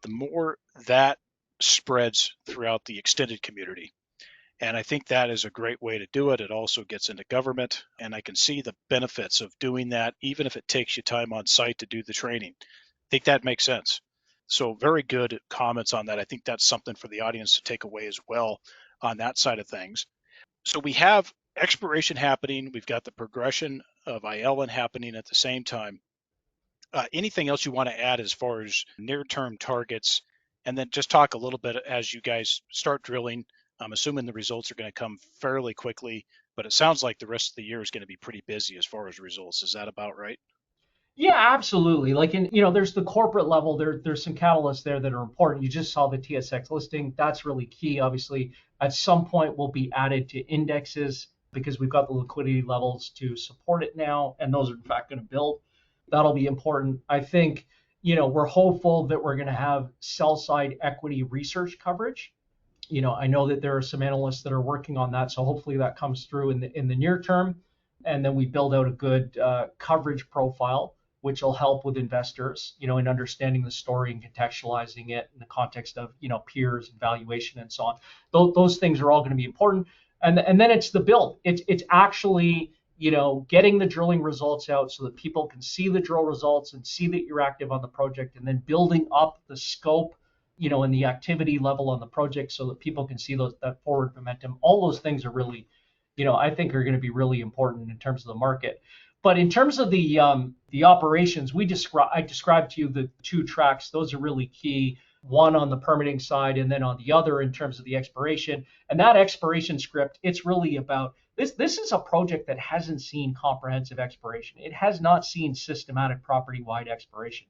the more that spreads throughout the extended community. And I think that is a great way to do it. It also gets into government, and I can see the benefits of doing that, even if it takes you time on site to do the training. I think that makes sense. So very good comments on that. I think that's something for the audience to take away as well on that side of things. So we have exploration happening. We've got the progression of Ayelen happening at the same time. Anything else you want to add as far as near-term targets? And then just talk a little bit as you guys start drilling. I'm assuming the results are going to come fairly quickly, but it sounds like the rest of the year is going to be pretty busy as far as results. Is that about right? Yeah, absolutely. Like there's the corporate level. There's some catalysts there that are important. You just saw the TSX listing. That's really key. Obviously, at some point will be added to indexes because we've got the liquidity levels to support it now, and those are in fact going to build. That'll be important. I think we're hopeful that we're going to have sell side equity research coverage. I know that there are some analysts that are working on that, so hopefully that comes through in the near term, and then we build out a good coverage profile, which will help with investors, in understanding the story and contextualizing it in the context of peers and valuation and so on. Those things are all going to be important, and then it's the build. It's actually getting the drilling results out so that people can see the drill results and see that you're active on the project, and then building up the scope and the activity level on the project so that people can see that forward momentum. All those things are really, I think are going to be really important in terms of the market. But in terms of the operations, I described to you the 2 tracks. Those are really key. One on the permitting side, and then on the other in terms of the exploration. And that exploration script, it's really about this. This is a project that hasn't seen comprehensive exploration. It has not seen systematic property-wide exploration.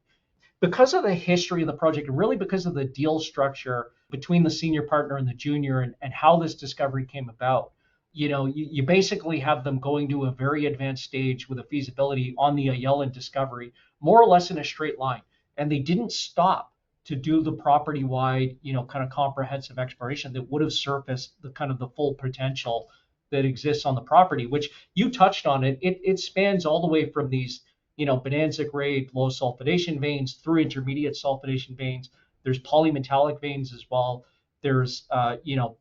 because of the history of the project, and really because of the deal structure between the senior partner and the junior, and how this discovery came about, you basically have them going to a very advanced stage with a feasibility on the Ayelen discovery, more or less in a straight line. And they didn't stop to do the property-wide, kind of comprehensive exploration that would have surfaced the kind of the full potential that exists on the property, which you touched on. It spans all the way from these, bonanza grade low sulfidation veins through intermediate sulfidation veins. There's polymetallic veins as well. There's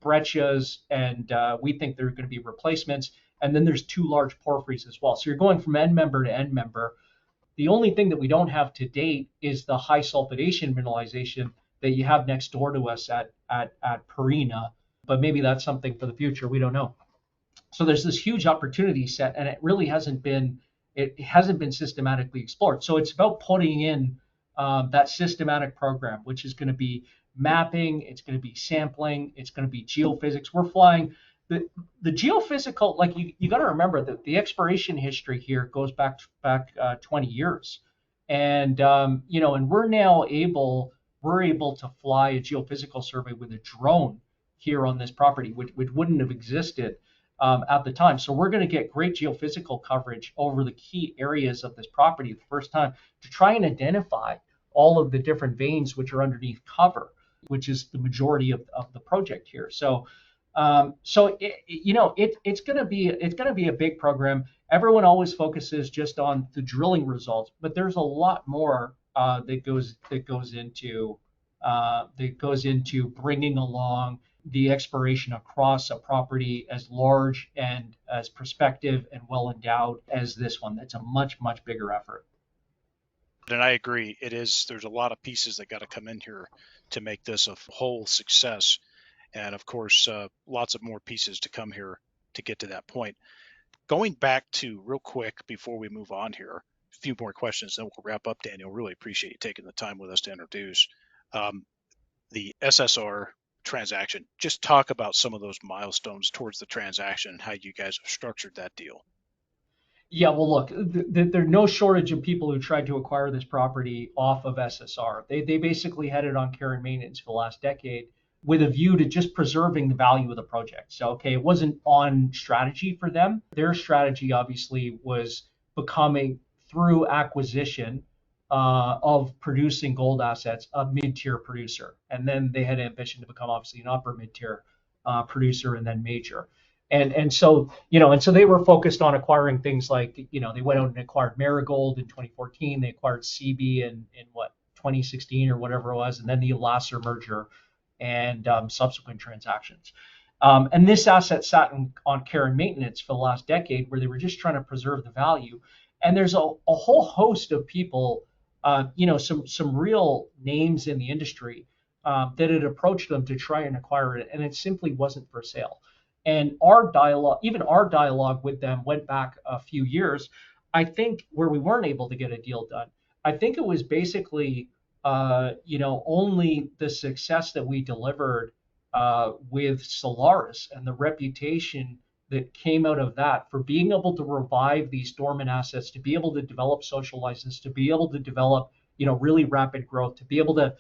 breccias, and we think there are going to be replacements. And then there's two large porphyries as well. So you're going from end member to end member. The only thing that we don't have to date is the high sulfidation mineralization that you have next door to us at Perina. But maybe that's something for the future. We don't know. So there's this huge opportunity set, and it really hasn't been systematically explored. So it's about putting in that systematic program, which is going to be mapping, it's going to be sampling, it's going to be geophysics. We're flying the geophysical, like you got to remember that the exploration history here goes back 20 years, and and we're able to fly a geophysical survey with a drone here on this property, which wouldn't have existed at the time. So we're going to get great geophysical coverage over the key areas of this property the first time to try and identify all of the different veins which are underneath cover, which is the majority of the project here. So it's going to be a big program. Everyone always focuses just on the drilling results, but there's a lot more that goes into bringing along the exploration across a property as large and as prospective and well endowed as this one. That's a much bigger effort. And I agree. There's a lot of pieces that got to come in here to make this a whole success. And of course, lots of more pieces to come here to get to that point. Going back to real quick before we move on here, a few more questions, then we'll wrap up, Daniel. Really appreciate you taking the time with us to introduce the SSR transaction. Just talk about some of those milestones towards the transaction and how you guys have structured that deal. Yeah, well, look, there's no shortage of people who tried to acquire this property off of SSR. They basically had it on care and maintenance for the last decade with a view to just preserving the value of the project. So, okay, it wasn't on strategy for them. Their strategy obviously was becoming, through acquisition of producing gold assets, a mid-tier producer. And then they had ambition to become obviously an upper mid-tier producer and then major. And so they were focused on acquiring things like, they went out and acquired Marigold in 2014. They acquired CB in 2016 or whatever it was, and then the Lasser merger and subsequent transactions. And this asset sat on care and maintenance for the last decade, where they were just trying to preserve the value. And there's a whole host of people, some real names in the industry that had approached them to try and acquire it, and it simply wasn't for sale. And our dialogue with them went back a few years. I think where we weren't able to get a deal done, I think it was basically, only the success that we delivered with Solaris and the reputation that came out of that for being able to revive these dormant assets, to be able to develop social license, to be able to develop, really rapid growth, to be able to,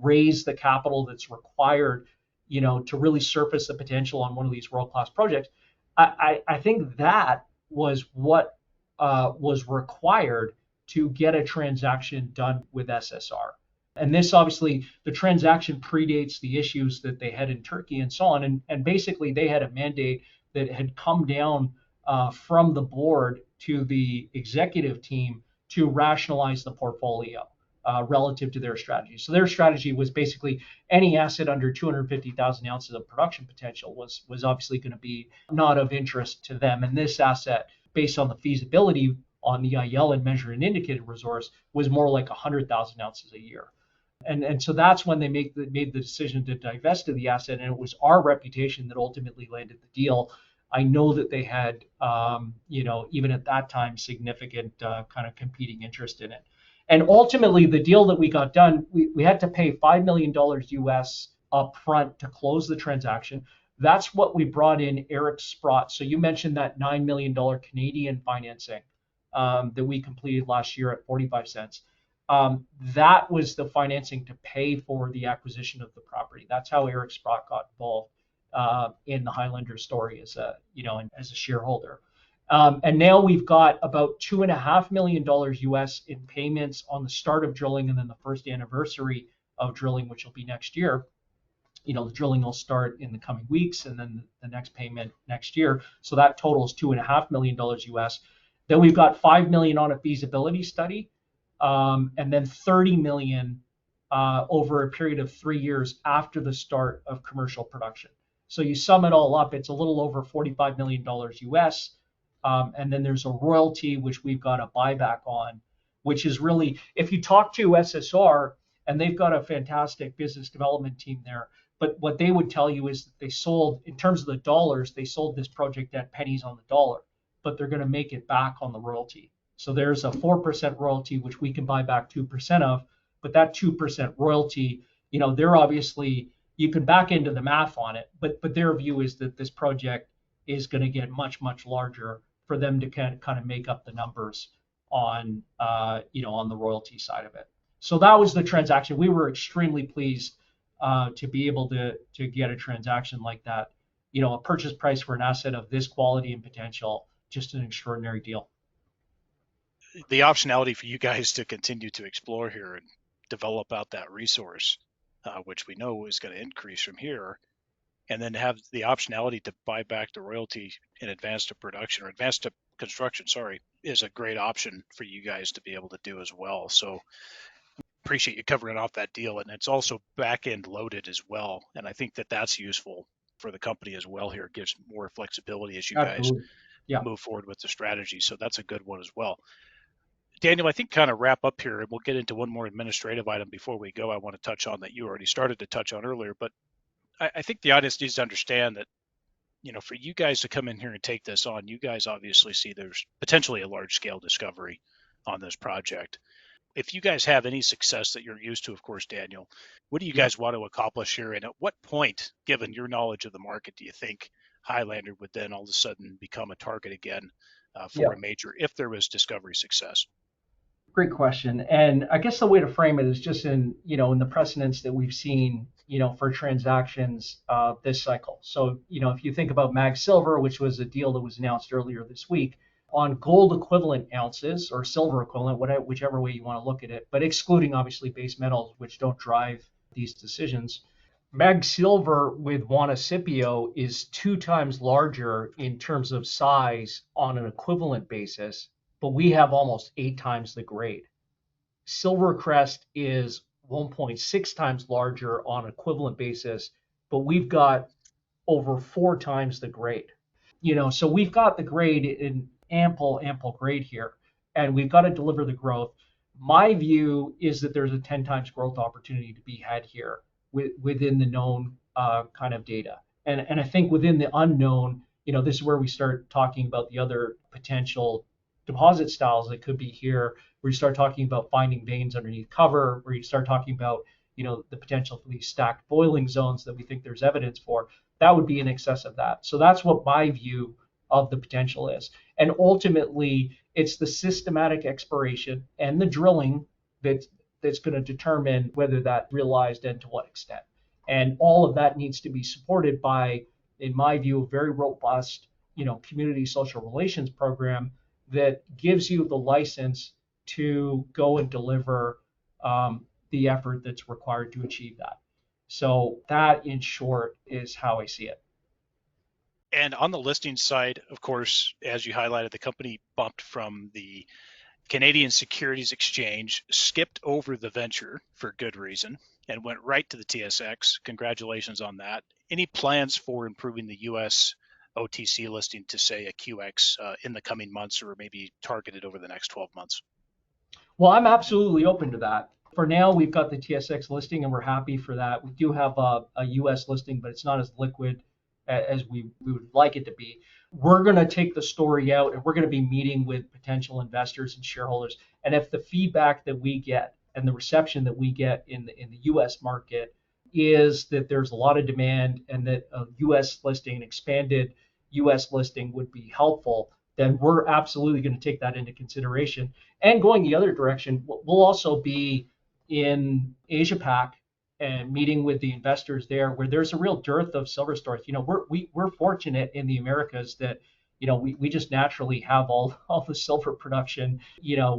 raise the capital that's required, to really surface the potential on one of these world-class projects. I think that was what was required to get a transaction done with SSR. And this, obviously, the transaction predates the issues that they had in Turkey and so on. And basically, they had a mandate that had come down from the board to the executive team to rationalize the portfolio relative to their strategy. So their strategy was basically any asset under 250,000 ounces of production potential was obviously going to be not of interest to them. And this asset, based on the feasibility on the Ayelen measured and indicated resource, was more like 100,000 ounces a year. And so that's when they made the decision to divest of the asset, and it was our reputation that ultimately landed the deal. I know that they had, even at that time, significant kind of competing interest in it. And ultimately, the deal that we got done, we had to pay $5 million US up front to close the transaction. That's what we brought in Eric Sprott. So you mentioned that $9 million Canadian financing that we completed last year at 45 cents. That was the financing to pay for the acquisition of the property. That's how Eric Sprott got involved in the Highlander story as a shareholder. And now we've got about $2.5 million US in payments on the start of drilling, and then the first anniversary of drilling, which will be next year. The drilling will start in the coming weeks, and then the next payment next year. So that totals $2.5 million US. Then we've got $5 million on a feasibility study, and then $30 million over a period of 3 years after the start of commercial production. So you sum it all up, it's a little over $45 million US. And then there's a royalty, which we've got a buyback on, which is really, if you talk to SSR, and they've got a fantastic business development team there, but what they would tell you is that they sold, in terms of the dollars, they sold this project at pennies on the dollar, but they're going to make it back on the royalty. So there's a 4% royalty, which we can buy back 2% of, but that 2% royalty, they're obviously, you can back into the math on it, but their view is that this project is going to get much, much larger for them to kind of make up the numbers on, on the royalty side of it. So that was the transaction. We were extremely pleased to be able to get a transaction like that. A purchase price for an asset of this quality and potential, just an extraordinary deal. The optionality for you guys to continue to explore here and develop out that resource, which we know is going to increase from here, and then have the optionality to buy back the royalty in advance to production or advance to construction, is a great option for you guys to be able to do as well. So appreciate you covering off that deal. And it's also back end loaded as well. And I think that that's useful for the company as well here. It gives more flexibility as you Absolutely. guys move forward with the strategy. So that's a good one as well. Daniel, I think kind of wrap up here, and we'll get into one more administrative item before we go. I want to touch on that you already started to touch on earlier, but I think the audience needs to understand that, for you guys to come in here and take this on, you guys obviously see there's potentially a large scale discovery on this project. If you guys have any success that you're used to, of course, Daniel, what do you guys want to accomplish here? And at what point, given your knowledge of the market, do you think Highlander would then all of a sudden become a target again for a major, if there was discovery success? Great question. And I guess the way to frame it is just in the precedents that we've seen, for transactions this cycle. So, if you think about Mag Silver, which was a deal that was announced earlier this week, on gold equivalent ounces or silver equivalent, whichever way you want to look at it, but excluding obviously base metals, which don't drive these decisions. Mag Silver with Juanicipio is 2 times larger in terms of size on an equivalent basis, but we have almost 8 times the grade. Silvercrest is 1.6 times larger on an equivalent basis, but we've got over 4 times the grade. So we've got the grade in ample grade here, and we've got to deliver the growth. My view is that there's a 10 times growth opportunity to be had here within the known kind of data. And I think within the unknown, this is where we start talking about the other potential deposit styles that could be here, where you start talking about finding veins underneath cover, where you start talking about, the potential for these stacked boiling zones that we think there's evidence for. That would be in excess of that. So that's what my view of the potential is. And ultimately, it's the systematic exploration and the drilling that's going to determine whether that realized and to what extent. And all of that needs to be supported by, in my view, a very robust, community social relations program that gives you the license to go and deliver the effort that's required to achieve that. So that, in short, is how I see it. And on the listing side, of course, as you highlighted, the company bumped from the Canadian Securities Exchange, skipped over the venture for good reason, and went right to the TSX. Congratulations on that. Any plans for improving the U.S. OTC listing to, say, a QX in the coming months, or maybe targeted over the next 12 months? Well, I'm absolutely open to that. For now, we've got the TSX listing, and we're happy for that. We do have a U.S. listing, but it's not as liquid as we would like it to be. We're going to take the story out, and we're going to be meeting with potential investors and shareholders. And if the feedback that we get and the reception that we get in the U.S. market is that there's a lot of demand and that a U.S. listing, an expanded U.S. listing would be helpful, then we're absolutely going to take that into consideration. And going the other direction, we'll also be in Asia Pac and meeting with the investors there, where there's a real dearth of silver stores. We're fortunate in the Americas that we just naturally have all the silver production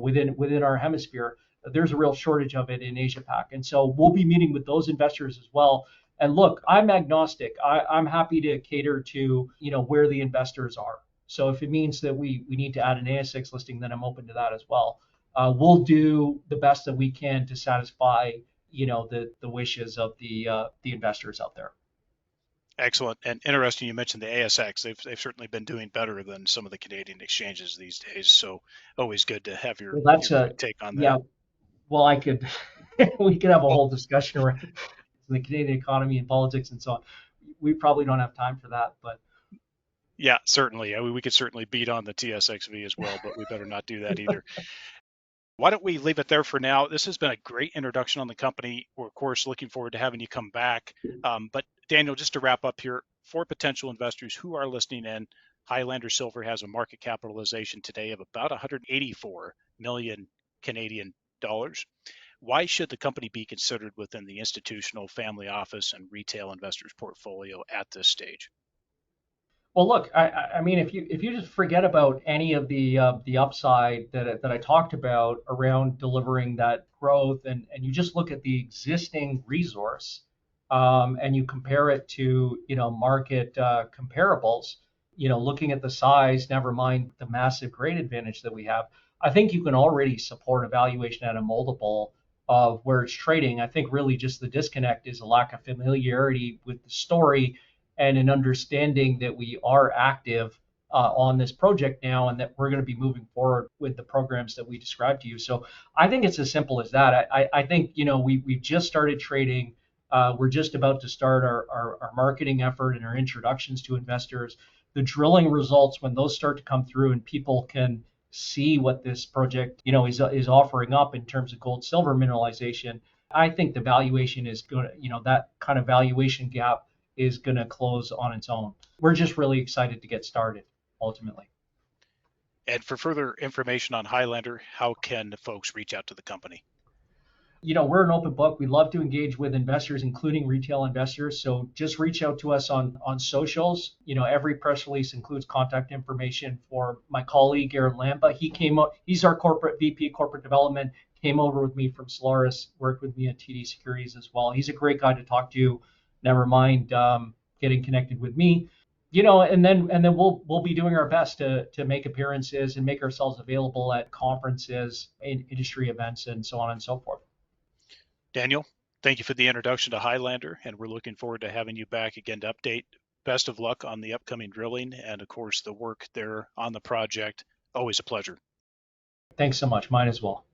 within our hemisphere. There's a real shortage of it in Asia Pac, and so we'll be meeting with those investors as well. And look, I'm agnostic. I'm happy to cater to where the investors are. So if it means that we need to add an ASX listing, then I'm open to that as well. We'll do the best that we can to satisfy the wishes of the investors out there. Excellent. And interesting, you mentioned the ASX. They've certainly been doing better than some of the Canadian exchanges these days. So always good to have Well, that's your take on that. yeah. Well, I could we could have a whole discussion around the Canadian economy and politics and so on. We probably don't have time for that, but Yeah, certainly. We could certainly beat on the TSXV as well, but we better not do that either. Why don't we leave it there for now? This has been a great introduction on the company. We're, of course, looking forward to having you come back. But Daniel, just to wrap up here, for potential investors who are listening in, Highlander Silver has a market capitalization today of about 184 million Canadian dollars. Why should the company be considered within the institutional, family office, and retail investors portfolio at this stage? well, look, I mean, if you just forget about any of the upside that I talked about around delivering that growth, and you just look at the existing resource, and you compare it to market comparables, looking at the size, never mind the massive grade advantage that we have, I think you can already support a valuation at a multiple of where it's trading. I think really just the disconnect is a lack of familiarity with the story and an understanding that we are active on this project now, and that we're going to be moving forward with the programs that we described to you. So I think it's as simple as that. I think we've just started trading. We're just about to start our marketing effort and our introductions to investors. The drilling results, when those start to come through and people can see what this project is offering up in terms of gold silver mineralization, I think the valuation is going to, that kind of valuation gap is going to close on its own. We're just really excited to get started ultimately. And for further information on Highlander, how can folks reach out to the company? We're an open book. We love to engage with investors, including retail investors. So just reach out to us on socials. Every press release includes contact information for my colleague Aaron Lamba. He's our corporate VP corporate development. Came over with me from Solaris, worked with me at TD Securities as well. He's a great guy to talk to. Never mind getting connected with me. And then we'll be doing our best to make appearances and make ourselves available at conferences, industry events, and so on and so forth. Daniel, thank you for the introduction to Highlander, and we're looking forward to having you back again to update. Best of luck on the upcoming drilling and, of course, the work there on the project. Always a pleasure. Thanks so much. Mine as well.